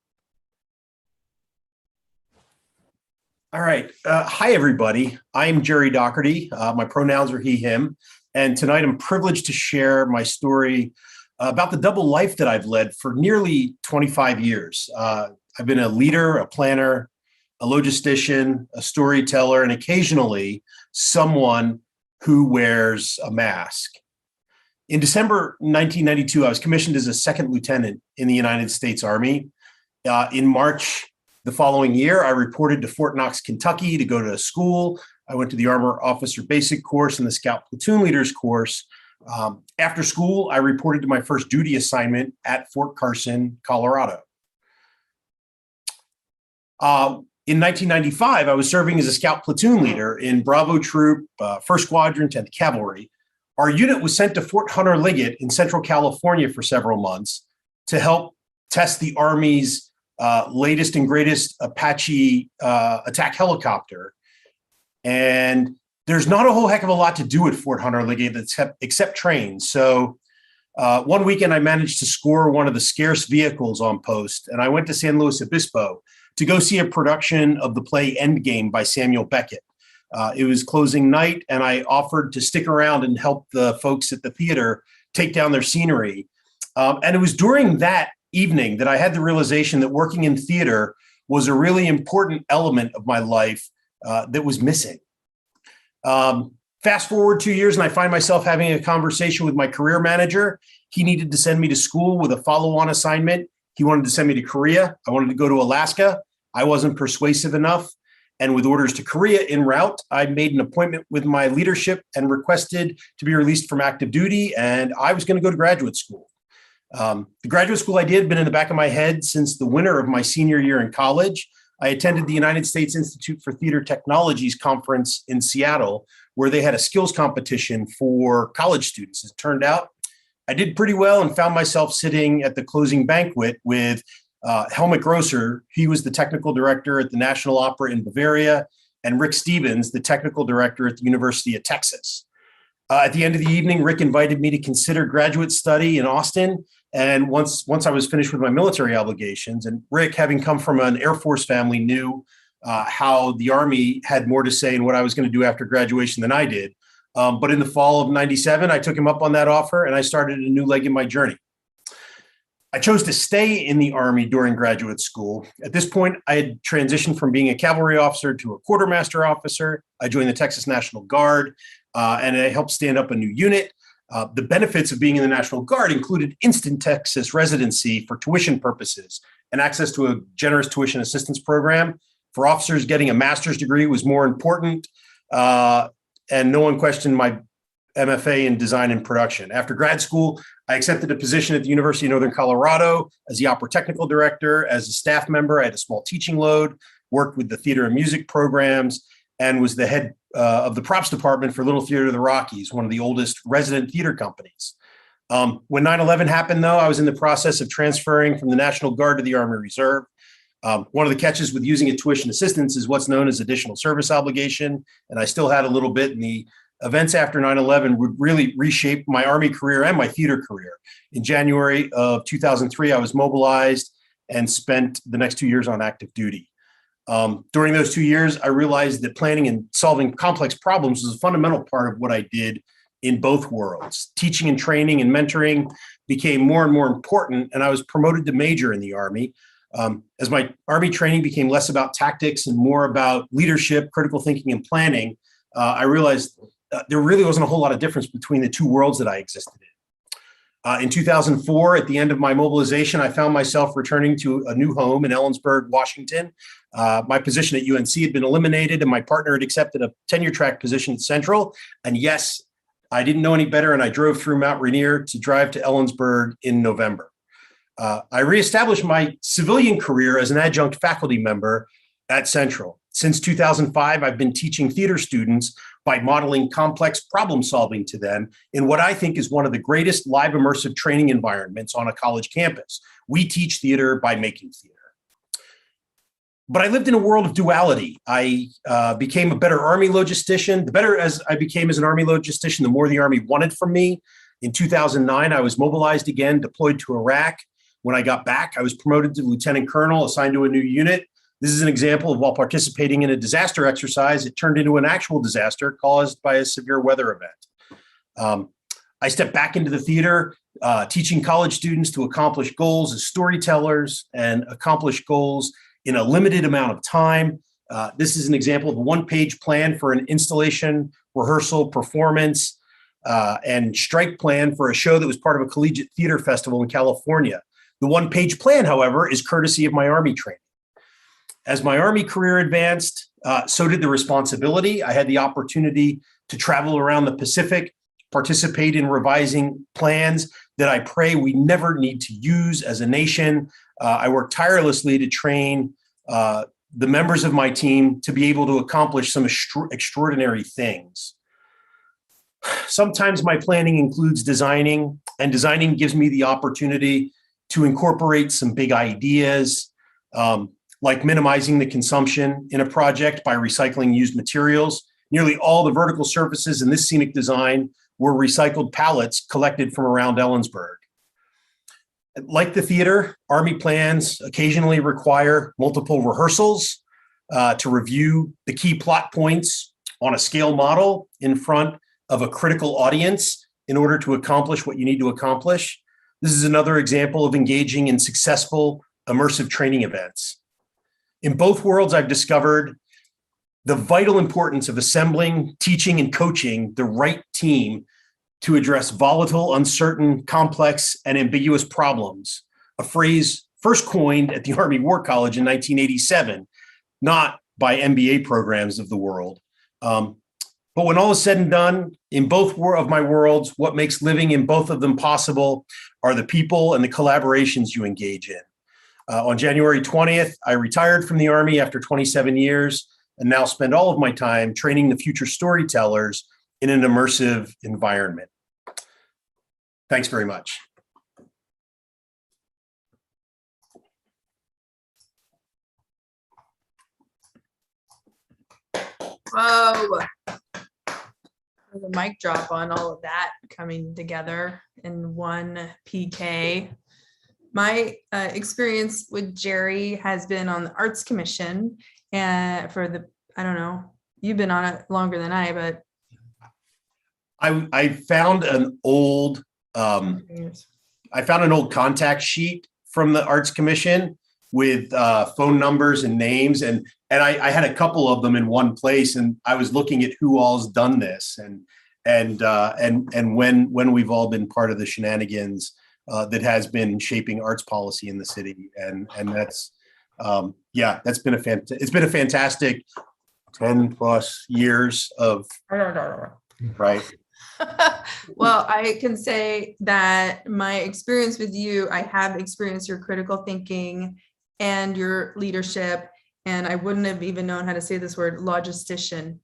All right. Hi, everybody. I'm Jerry Doherty. My pronouns are he, him. And tonight I'm privileged to share my story about the double life that I've led for nearly 25 years. I've been a leader, a planner, a logistician, a storyteller, and occasionally someone who wears a mask. In December 1992, I was commissioned as a second lieutenant in the United States Army. In March the following year, I reported to Fort Knox, Kentucky to go to school. I went to the Armor Officer Basic course and the Scout Platoon Leaders course. After school, I reported to my first duty assignment at Fort Carson, Colorado. In 1995, I was serving as a Scout Platoon Leader in Bravo Troop, 1st Squadron, 10th Cavalry. Our unit was sent to Fort Hunter Liggett in Central California for several months to help test the Army's latest and greatest Apache attack helicopter. And there's not a whole heck of a lot to do at Fort Hunter Liggett except train. So one weekend I managed to score one of the scarce vehicles on post, and I went to San Luis Obispo to go see a production of the play Endgame by Samuel Beckett. It was closing night, and I offered to stick around and help the folks at the theater take down their scenery. And it was during that evening that I had the realization that working in theater was a really important element of my life that was missing. Fast forward 2 years and I find myself having a conversation with my career manager. He needed to send me to school with a follow-on assignment. He wanted to send me to Korea. I wanted to go to Alaska. I wasn't persuasive enough. And with orders to Korea en route, I made an appointment with my leadership and requested to be released from active duty. And I was going to go to graduate school. The graduate school idea had been in the back of my head since the winter of my senior year in college. I attended the United States Institute for Theater Technologies conference in Seattle, where they had a skills competition for college students. As it turned out, I did pretty well and found myself sitting at the closing banquet with Helmut Grosser. He was the technical director at the National Opera in Bavaria, and Rick Stevens, the technical director at the University of Texas. At the end of the evening, Rick invited me to consider graduate study in Austin. And once I was finished with my military obligations, and Rick, having come from an Air Force family, knew how the Army had more to say in what I was going to do after graduation than I did. But in the fall of '97, I took him up on that offer and I started a new leg in my journey. I chose to stay in the Army during graduate school. At this point, I had transitioned from being a cavalry officer to a quartermaster officer. I joined the Texas National Guard and I helped stand up a new unit. The benefits of being in the National Guard included instant Texas residency for tuition purposes and access to a generous tuition assistance program. For officers, getting a master's degree was more important, and no one questioned my MFA in design and production. After grad school, I accepted a position at the University of Northern Colorado as the opera technical director. As a staff member, I had a small teaching load, worked with the theater and music programs, and was the head of the props department for Little Theater of the Rockies, one of the oldest resident theater companies. When 9/11 happened, though, I was in the process of transferring from the National Guard to the Army Reserve. One of the catches with using a tuition assistance is what's known as additional service obligation, and I still had a little bit in the events after 9/11 would really reshape my Army career and my theater career. In January of 2003, I was mobilized and spent the next 2 years on active duty. During those 2 years, I realized that planning and solving complex problems was a fundamental part of what I did in both worlds. Teaching and training and mentoring became more and more important, and I was promoted to major in the Army. As my Army training became less about tactics and more about leadership, critical thinking, and planning, I realized there really wasn't a whole lot of difference between the two worlds that I existed in. In 2004, at the end of my mobilization, I found myself returning to a new home in Ellensburg, Washington. My position at UNC had been eliminated, and my partner had accepted a tenure track position at Central. And yes, I didn't know any better, and I drove through Mount Rainier to drive to Ellensburg in November. I reestablished my civilian career as an adjunct faculty member at Central. Since 2005, I've been teaching theater students by modeling complex problem solving to them in what I think is one of the greatest live immersive training environments on a college campus. We teach theater by making theater. But I lived in a world of duality. I became a better Army logistician. The better as I became as an Army logistician, the more the Army wanted from me. In 2009, I was mobilized again, deployed to Iraq. When I got back, I was promoted to lieutenant colonel, assigned to a new unit. This is an example of while participating in a disaster exercise, it turned into an actual disaster caused by a severe weather event. I stepped back into the theater, teaching college students to accomplish goals as storytellers and accomplish goals in a limited amount of time. This is an example of a one-page plan for an installation, rehearsal, performance, and strike plan for a show that was part of a collegiate theater festival in California. The one-page plan, however, is courtesy of my Army training. As my Army career advanced, so did the responsibility. I had the opportunity to travel around the Pacific, participate in revising plans that I pray we never need to use as a nation. I worked tirelessly to train the members of my team to be able to accomplish some extraordinary things. Sometimes my planning includes designing, and designing gives me the opportunity to incorporate some big ideas, like minimizing the consumption in a project by recycling used materials. Nearly all the vertical surfaces in this scenic design were recycled pallets collected from around Ellensburg. Like the theater, Army plans occasionally require multiple rehearsals to review the key plot points on a scale model in front of a critical audience in order to accomplish what you need to accomplish. This is another example of engaging in successful immersive training events. In both worlds, I've discovered the vital importance of assembling, teaching, and coaching the right team to address volatile, uncertain, complex, and ambiguous problems, a phrase first coined at the Army War College in 1987, not by MBA programs of the world. But when all is said and done, in both of my worlds, what makes living in both of them possible are the people and the collaborations you engage in. On January 20th, I retired from the Army after 27 years and now spend all of my time training the future storytellers in an immersive environment. Thanks very much. Whoa. There's a mic drop on all of that coming together in one PK. My experience with Jerry has been on the Arts Commission, and I don't know, you've been on it longer than I, but I found an old contact sheet from the Arts Commission with phone numbers and names, and I had a couple of them in one place, and I was looking at who all's done this and when we've all been part of the shenanigans that has been shaping arts policy in the city, and that's it's been a fantastic 10 plus years of right. Well, I can say that my experience with you, I have experienced your critical thinking and your leadership, and I wouldn't have even known how to say this word, logistician,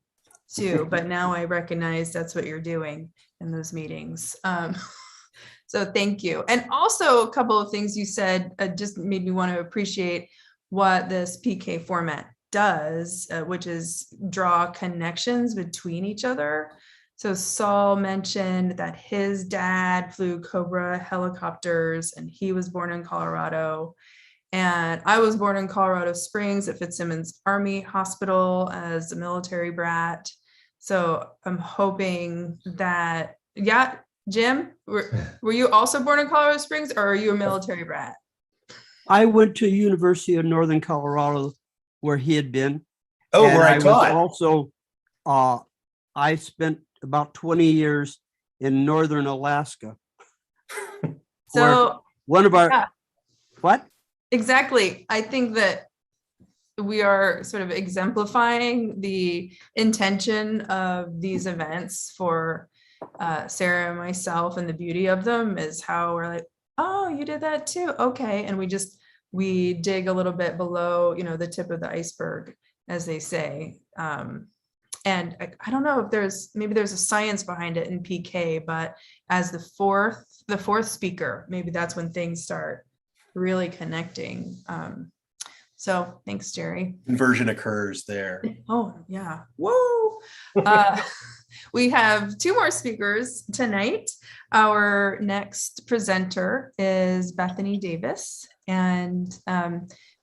too, but now I recognize that's what you're doing in those meetings. So thank you. And also a couple of things you said just made me want to appreciate what this PK format does, which is draw connections between each other. So Saul mentioned that his dad flew Cobra helicopters and he was born in Colorado. And I was born in Colorado Springs at Fitzsimmons Army Hospital as a military brat. So I'm hoping that, yeah, Jim, were you also born in Colorado Springs, or are you a military brat? I went to University of Northern Colorado where he had been. Oh, and where I taught. was also, I spent about 20 years in Northern Alaska. So one of our, what? Exactly. I think that we are sort of exemplifying the intention of these events for Sarah and myself, and the beauty of them is how we're like, oh, you did that too. Okay. And we dig a little bit below, the tip of the iceberg, as they say. And I don't know if maybe there's a science behind it in PK, but as the fourth speaker, maybe that's when things start really connecting. So thanks, Jerry. Conversion occurs there. Oh yeah. Whoa. We have two more speakers tonight. Our next presenter is Bethany Davis. And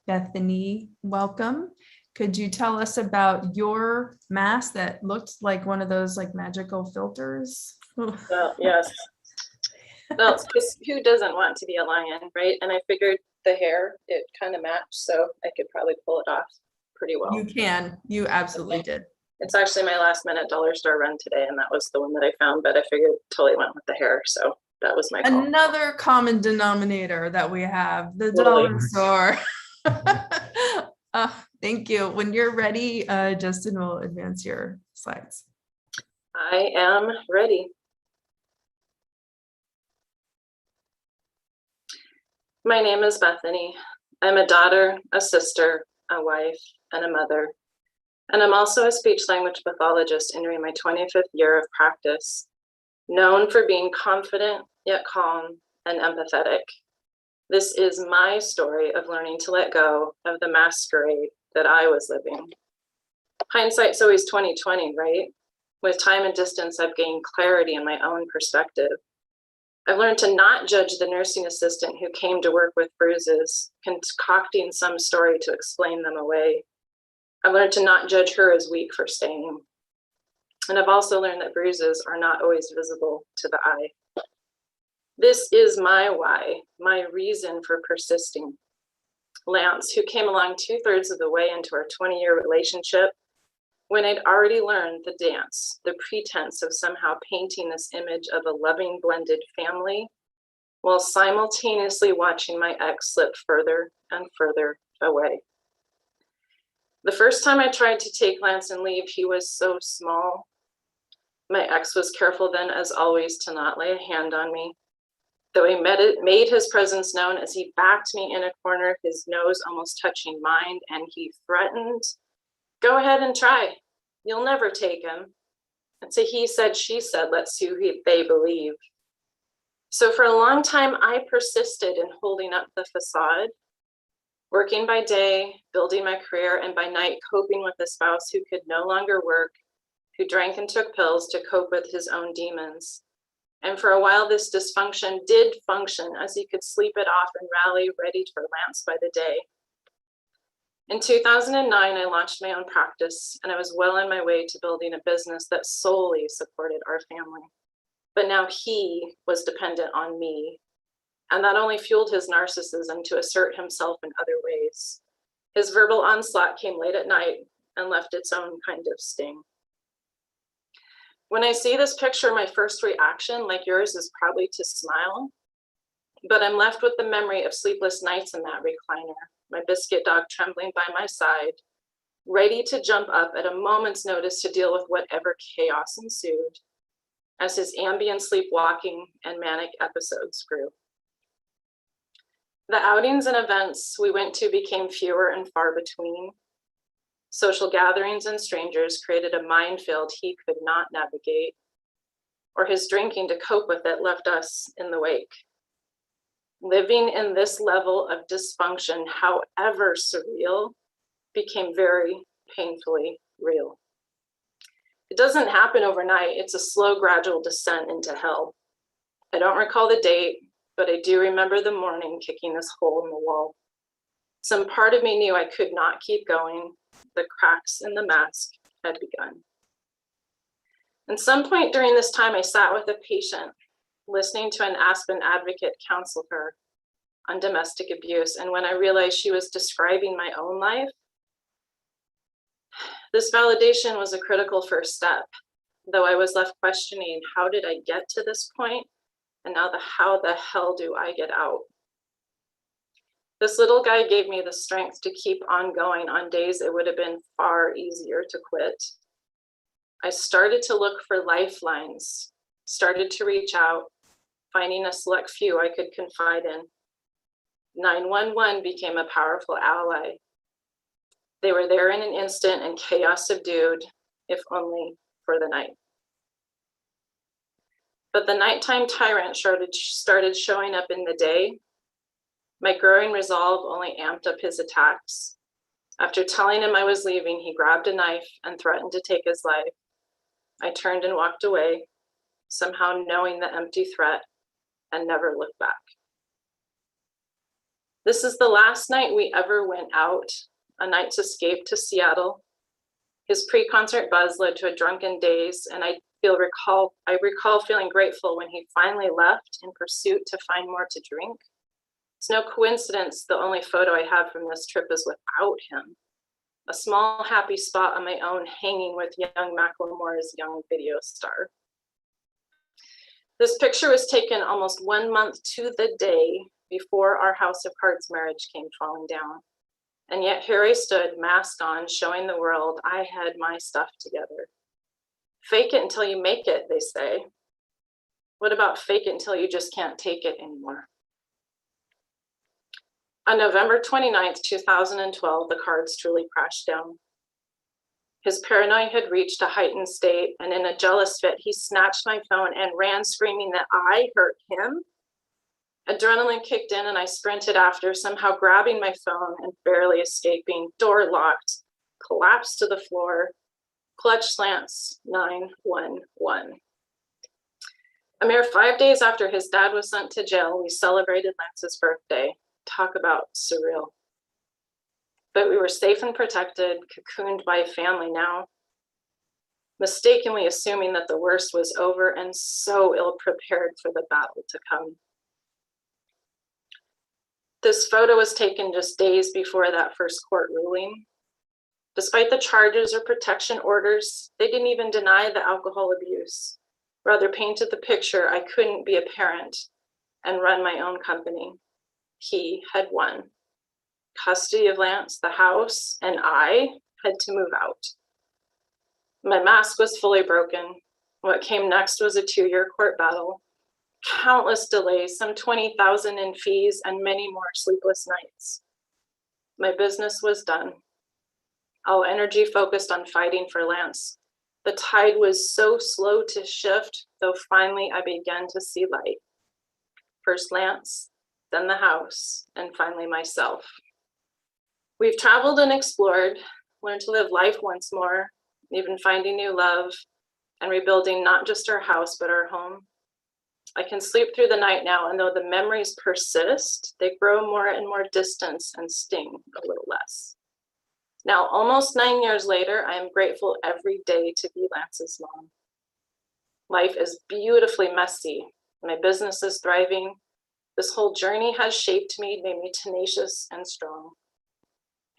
Bethany, welcome. Could you tell us about your mask that looked like one of those like magical filters? Well, yes. Well, because who doesn't want to be a lion, right? And I figured the hair, it kind of matched, so I could probably pull it off pretty well. You can. You absolutely did. It's actually my last minute dollar store run today, and that was the one that I found, but I figured totally went with the hair, so that was my call. Another common denominator that we have, the dollar store. Thank you. When you're ready, Justin will advance your slides. I am ready. My name is Bethany. I'm a daughter, a sister, a wife, and a mother. And I'm also a speech language pathologist entering my 25th year of practice, known for being confident, yet calm and empathetic. This is my story of learning to let go of the masquerade that I was living. Hindsight's always 20/20, right? With time and distance, I've gained clarity in my own perspective. I've learned to not judge the nursing assistant who came to work with bruises, concocting some story to explain them away. I've learned to not judge her as weak for staying. And I've also learned that bruises are not always visible to the eye. This is my why, my reason for persisting. Lance, who came along 2/3 of the way into our 20-year relationship, when I'd already learned the dance, the pretense of somehow painting this image of a loving blended family, while simultaneously watching my ex slip further and further away. The first time I tried to take Lance and leave, he was so small. My ex was careful then, as always, to not lay a hand on me, though he made his presence known as he backed me in a corner, his nose almost touching mine, and he threatened, "Go ahead and try. You'll never take him." It's a he said, she said, let's see who they believe. So for a long time, I persisted in holding up the facade, working by day, building my career, and by night, coping with a spouse who could no longer work, who drank and took pills to cope with his own demons. And for a while, this dysfunction did function, as he could sleep it off and rally ready for Lance by the day. In 2009, I launched my own practice, and I was well on my way to building a business that solely supported our family. But now he was dependent on me, and that only fueled his narcissism to assert himself in other ways. His verbal onslaught came late at night and left its own kind of sting. When I see this picture, my first reaction, like yours, is probably to smile, but I'm left with the memory of sleepless nights in that recliner, my biscuit dog trembling by my side, ready to jump up at a moment's notice to deal with whatever chaos ensued as his ambient sleepwalking and manic episodes grew. The outings and events we went to became fewer and far between. Social gatherings and strangers created a minefield he could not navigate, or his drinking to cope with it left us in the wake. Living in this level of dysfunction, however surreal, became very painfully real. It doesn't happen overnight. It's a slow, gradual descent into hell. I don't recall the date, but I do remember the morning kicking this hole in the wall. Some part of me knew I could not keep going. The cracks in the mask had begun. At some point during this time, I sat with a patient, listening to an Aspen advocate counsel her on domestic abuse. And when I realized she was describing my own life, this validation was a critical first step, though I was left questioning, how did I get to this point? And now how the hell do I get out? This little guy gave me the strength to keep on going on days it would have been far easier to quit. I started to look for lifelines, started to reach out, finding a select few I could confide in. 911 became a powerful ally. They were there in an instant and chaos subdued, if only for the night. But the nighttime tyrant started showing up in the day. My growing resolve only amped up his attacks. After telling him I was leaving, he grabbed a knife and threatened to take his life. I turned and walked away, somehow knowing the empty threat, and never looked back. This is the last night we ever went out, a night's escape to Seattle. His pre-concert buzz led to a drunken daze, and I recall feeling grateful when he finally left in pursuit to find more to drink. It's no coincidence the only photo I have from this trip is without him. A small happy spot on my own hanging with young Macklemore's young video star. This picture was taken almost 1 month to the day before our House of Cards marriage came falling down. And yet here I stood, mask on, showing the world I had my stuff together. Fake it until you make it, they say. What about fake it until you just can't take it anymore? On November 29th, 2012, the cards truly crashed down. His paranoia had reached a heightened state, and in a jealous fit, he snatched my phone and ran screaming that I hurt him. Adrenaline kicked in and I sprinted after, somehow grabbing my phone and barely escaping. Door locked, collapsed to the floor, clutch slants 911. A mere 5 days after his dad was sent to jail, we celebrated Lance's birthday. Talk about surreal. But we were safe and protected, cocooned by family now, mistakenly assuming that the worst was over and so ill-prepared for the battle to come. This photo was taken just days before that first court ruling. Despite the charges or protection orders, they didn't even deny the alcohol abuse, rather painted the picture I couldn't be a parent and run my own company. He had won. Custody of Lance, the house, and I had to move out. My mask was fully broken. What came next was a 2-year court battle, countless delays, some 20,000 in fees, and many more sleepless nights. My business was done. All energy focused on fighting for Lance. The tide was so slow to shift, though finally I began to see light. First Lance, then the house, and finally myself. We've traveled and explored, learned to live life once more, even finding new love and rebuilding not just our house, but our home. I can sleep through the night now, and though the memories persist, they grow more and more distant and sting a little less. Now, almost 9 years later, I am grateful every day to be Lance's mom. Life is beautifully messy. My business is thriving. This whole journey has shaped me, made me tenacious and strong.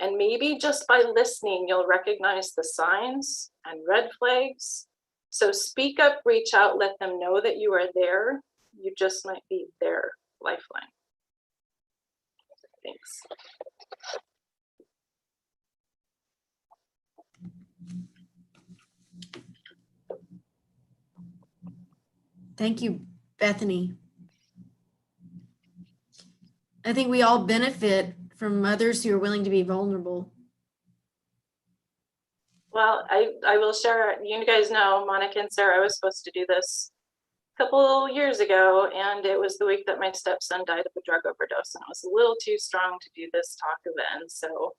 And maybe just by listening, you'll recognize the signs and red flags. So speak up, reach out, let them know that you are there. You just might be their lifeline. Thanks. Thank you, Bethany. I think we all benefit from mothers who are willing to be vulnerable. Well, I will share, you guys know, Monica and Sarah, I was supposed to do this a couple years ago, and it was the week that my stepson died of a drug overdose, and it was a little too strong to do this talk event. So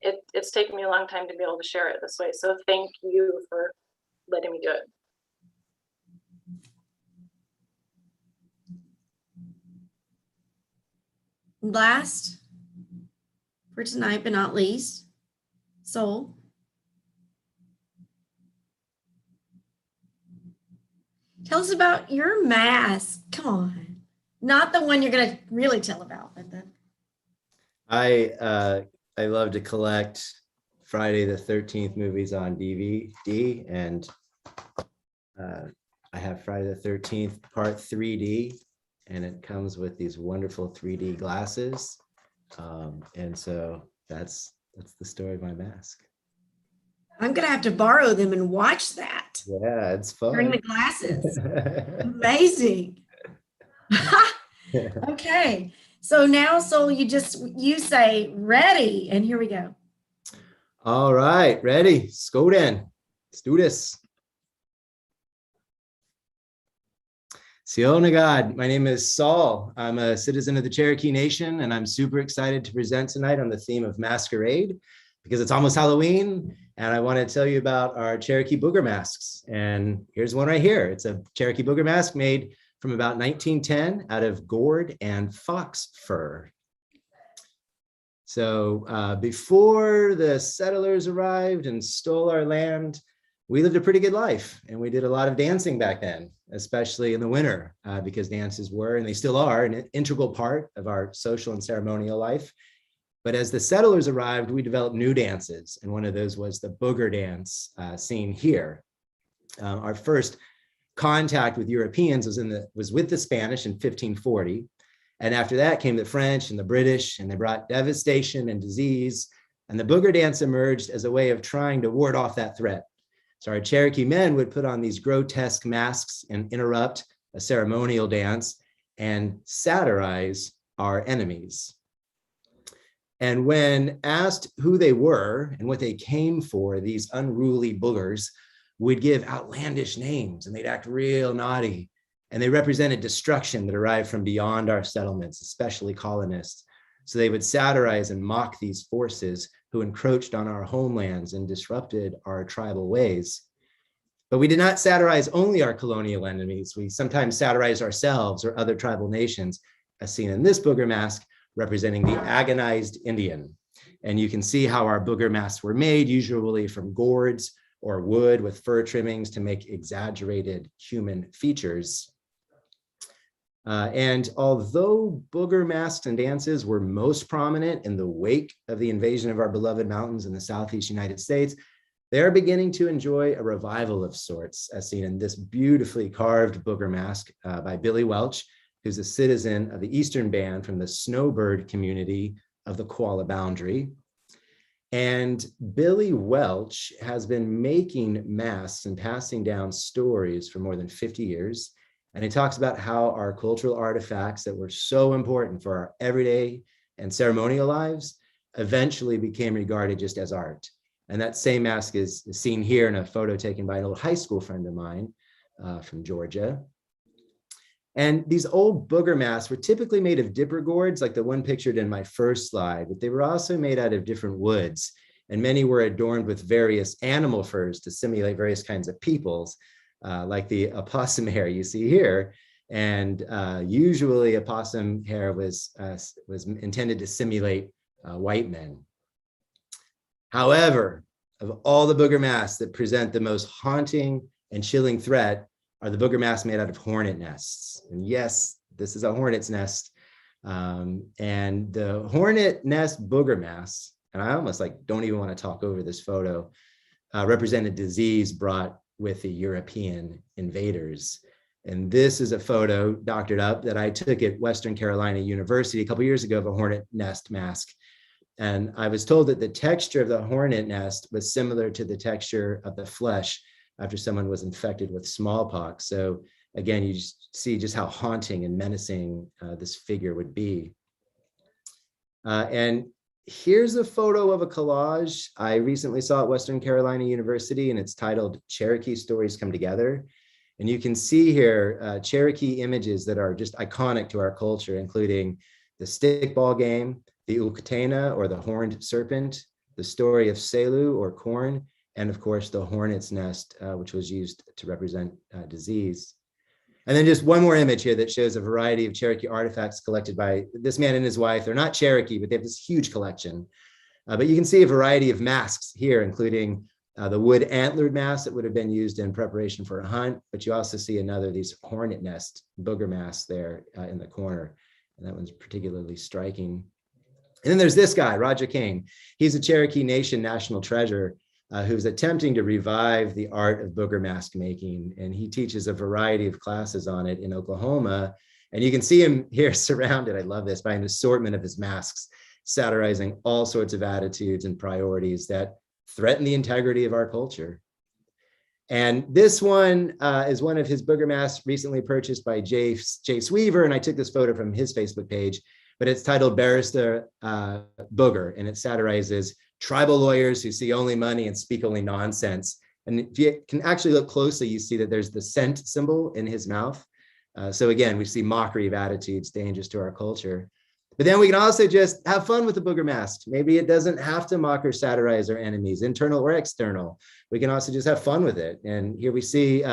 it's taken me a long time to be able to share it this way. So thank you for letting me do it. Last for tonight, but not least, Soul. Tell us about your mask. Come on. Not the one you're going to really tell about, but then. I love to collect Friday the 13th movies on DVD, and I have Friday the 13th part 3D, and it comes with these wonderful 3D glasses. And so that's the story of my mask. I'm going to have to borrow them and watch that. Yeah, it's fun. Bring the glasses. Amazing. Okay. So now, Soul, you say ready, and here we go. All right, ready? Let's go then. Let's do this. Sionagad, my name is Saul. I'm a citizen of the Cherokee Nation, and I'm super excited to present tonight on the theme of Masquerade because it's almost Halloween, and I want to tell you about our Cherokee booger masks. And here's one right here. It's a Cherokee booger mask made from about 1910 out of gourd and fox fur. So before the settlers arrived and stole our land, we lived a pretty good life, and we did a lot of dancing back then, especially in the winter, because dances were, and they still are, an integral part of our social and ceremonial life. But as the settlers arrived, we developed new dances, and one of those was the Booger Dance seen here. Our first contact with Europeans was with the Spanish in 1540, and after that came the French and the British, and they brought devastation and disease, and the Booger Dance emerged as a way of trying to ward off that threat. So our Cherokee men would put on these grotesque masks and interrupt a ceremonial dance and satirize our enemies. And when asked who they were and what they came for, these unruly boogers would give outlandish names, and they'd act real naughty. And they represented destruction that arrived from beyond our settlements, especially colonists. So they would satirize and mock these forces who encroached on our homelands and disrupted our tribal ways. But we did not satirize only our colonial enemies. We sometimes satirized ourselves or other tribal nations, as seen in this booger mask, representing the agonized Indian. And you can see how our booger masks were made, usually from gourds or wood with fur trimmings to make exaggerated human features. And although booger masks and dances were most prominent in the wake of the invasion of our beloved mountains in the Southeast United States, they are beginning to enjoy a revival of sorts, as seen in this beautifully carved booger mask by Billy Welch, who's a citizen of the Eastern Band from the snowbird community of the Koala Boundary. And Billy Welch has been making masks and passing down stories for more than 50 years. And he talks about how our cultural artifacts that were so important for our everyday and ceremonial lives eventually became regarded just as art. And that same mask is seen here in a photo taken by an old high school friend of mine from Georgia. And these old booger masks were typically made of dipper gourds, like the one pictured in my first slide, but they were also made out of different woods. And many were adorned with various animal furs to simulate various kinds of peoples, like the opossum hair you see here. And usually opossum hair was intended to simulate white men. However, of all the booger masks that present the most haunting and chilling threat are the booger masks made out of hornet nests. And yes, this is a hornet's nest. And the hornet nest booger masks, and I almost don't even want to talk over this photo, represent a disease brought with the European invaders. And this is a photo doctored up that I took at Western Carolina University a couple years ago of a hornet nest mask. And I was told that the texture of the hornet nest was similar to the texture of the flesh after someone was infected with smallpox. So again, you just see just how haunting and menacing this figure would be. And here's a photo of a collage I recently saw at Western Carolina University, and it's titled Cherokee Stories Come Together. And you can see here Cherokee images that are just iconic to our culture, including the stickball game, the Ukatena or the horned serpent, the story of Selu or corn, and of course the hornet's nest, which was used to represent disease. And then just one more image here that shows a variety of Cherokee artifacts collected by this man and his wife. They're not Cherokee, but they have this huge collection. But you can see a variety of masks here, including the wood antlered mask that would have been used in preparation for a hunt. But you also see these hornet nest booger masks there in the corner. And that one's particularly striking. And then there's this guy, Roger King. He's a Cherokee Nation national treasure who's attempting to revive the art of booger mask making. And he teaches a variety of classes on it in Oklahoma. And you can see him here surrounded, I love this, by an assortment of his masks, satirizing all sorts of attitudes and priorities that threaten the integrity of our culture. And this one is one of his booger masks recently purchased by Jace Weaver. And I took this photo from his Facebook page, but it's titled Barrister Booger, and it satirizes tribal lawyers who see only money and speak only nonsense. And if you can actually look closely, you see that there's the scent symbol in his mouth. So again, we see mockery of attitudes dangerous to our culture. But then we can also just have fun with the booger mask. Maybe it doesn't have to mock or satirize our enemies, internal or external. We can also just have fun with it. And here we see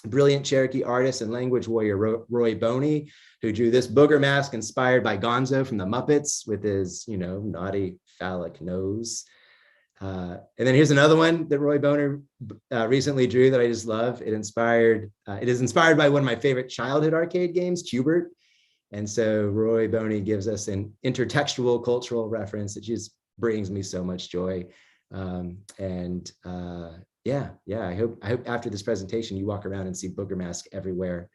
brilliant Cherokee artist and language warrior Roy Boney, who drew this booger mask inspired by Gonzo from the Muppets with his, naughty phallic nose. And then here's another one that Roy Boner recently drew that I just love. It is inspired by one of my favorite childhood arcade games, Cubert. And so Roy Boney gives us an intertextual cultural reference that just brings me so much joy. I hope after this presentation you walk around and see booger mask everywhere.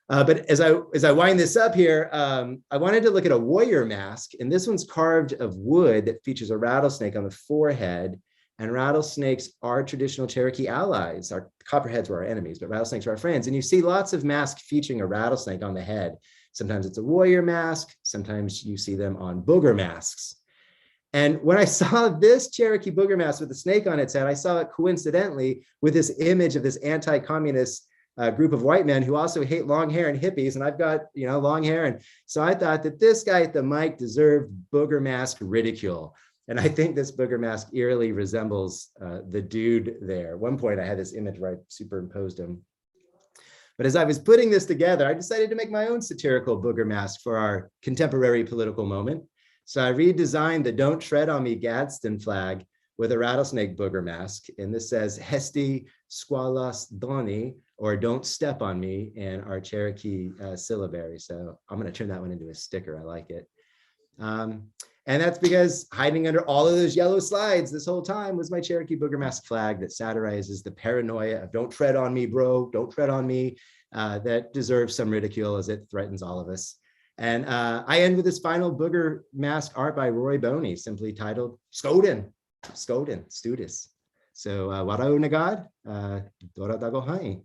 But as I wind this up here, I wanted to look at a warrior mask, and this one's carved of wood that features a rattlesnake on the forehead. And rattlesnakes are traditional Cherokee allies. Our copperheads were our enemies, but rattlesnakes are our friends. And you see lots of masks featuring a rattlesnake on the head. Sometimes it's a warrior mask. Sometimes you see them on booger masks. And when I saw this Cherokee booger mask with a snake on its head, I saw it coincidentally with this image of this anti-communist group of white men who also hate long hair and hippies. And I've got, long hair. And so I thought that this guy at the mic deserved booger mask ridicule. And I think this booger mask eerily resembles the dude there. At one point I had this image where I superimposed him. But as I was putting this together, I decided to make my own satirical booger mask for our contemporary political moment. So I redesigned the Don't Tread on Me Gadsden flag with a rattlesnake booger mask. And this says Hesti Squalas Doni, or don't step on me in our Cherokee syllabary. So I'm going to turn that one into a sticker. I like it. And that's because hiding under all of those yellow slides this whole time was my Cherokee booger mask flag that satirizes the paranoia of don't tread on me, bro, don't tread on me, that deserves some ridicule as it threatens all of us. And I end with this final booger mask art by Roy Boney, simply titled Skoden, Studis. So warau nagad, dora dagohai.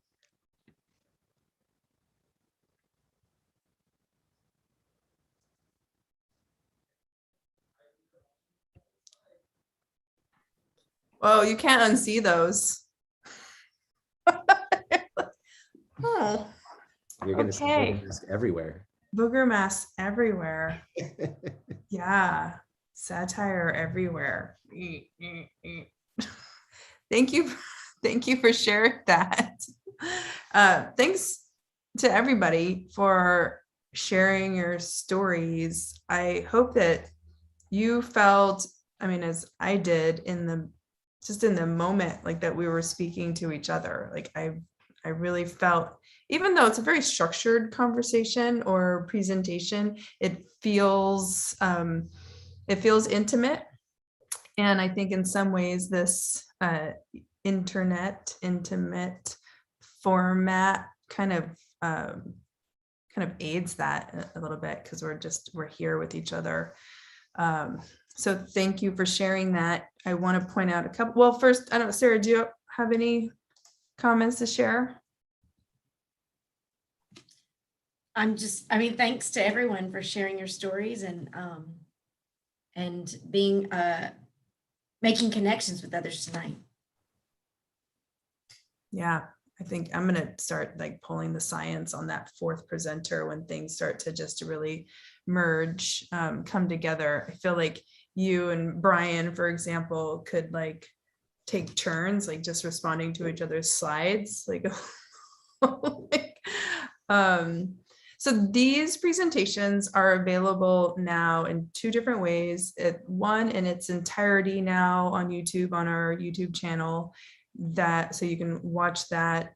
Oh, you can't unsee those. Oh, You're going to see okay. booger mask everywhere. Booger masks everywhere. Yeah, satire everywhere. Thank you for sharing that. Thanks to everybody for sharing your stories. I hope that you felt, I mean, as I did in the moment, like that we were speaking to each other. Like I really felt, even though it's a very structured conversation or presentation, it feels intimate. And I think in some ways this intimate format kind of aids that a little bit, because we're here with each other. So thank you for sharing that. I want to point out a couple. Well, first, I don't know, Sarah, do you have any comments to share? Thanks to everyone for sharing your stories and being making connections with others tonight. Yeah, I think I'm gonna start like pulling the science on that fourth presenter when things start to just really merge, come together. I feel like you and Brian, for example, could like take turns, like just responding to each other's slides, like, so these presentations are available now in two different ways. One in its entirety now on YouTube, on our YouTube channel, so you can watch that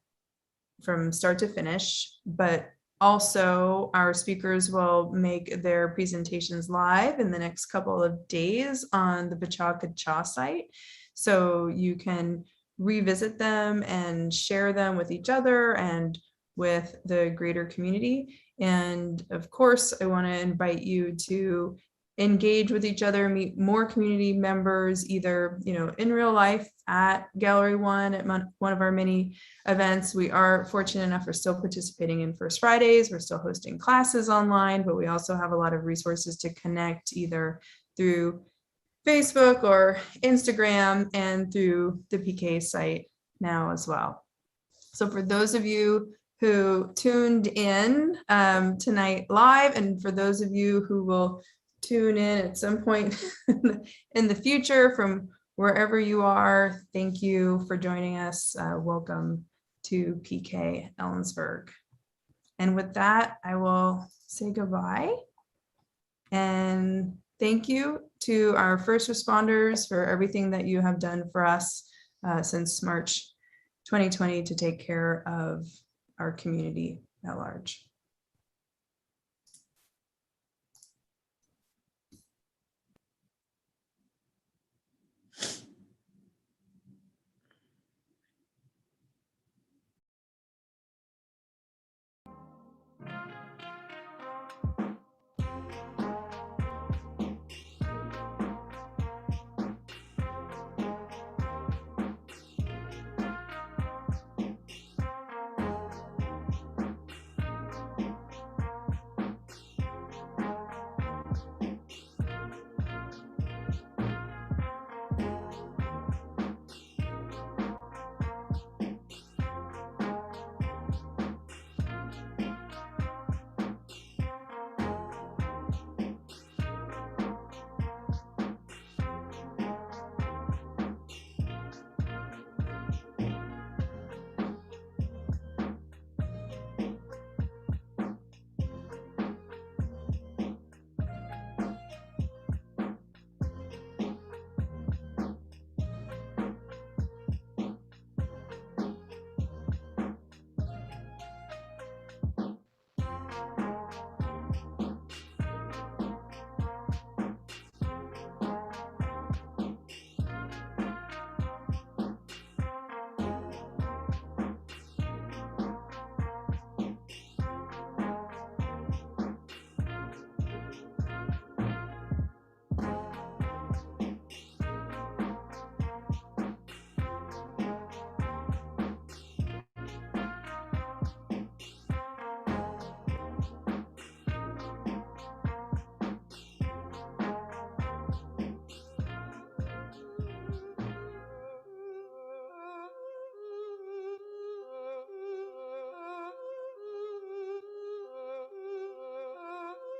from start to finish, but also our speakers will make their presentations live in the next couple of days on the Pecha site. So you can revisit them and share them with each other and with the greater community. And of course, I want to invite you to engage with each other, meet more community members, either in real life at Gallery One at one of our many events. We are fortunate enough, we're still participating in First Fridays, we're still hosting classes online, but we also have a lot of resources to connect either through Facebook or Instagram and through the PK site now as well. So for those of you who tuned in tonight live, and for those of you who will tune in at some point in the future from wherever you are, thank you for joining us. Welcome to PK Ellensburg. And with that, I will say goodbye. And thank you to our first responders for everything that you have done for us since March 2020 to take care of our community at large.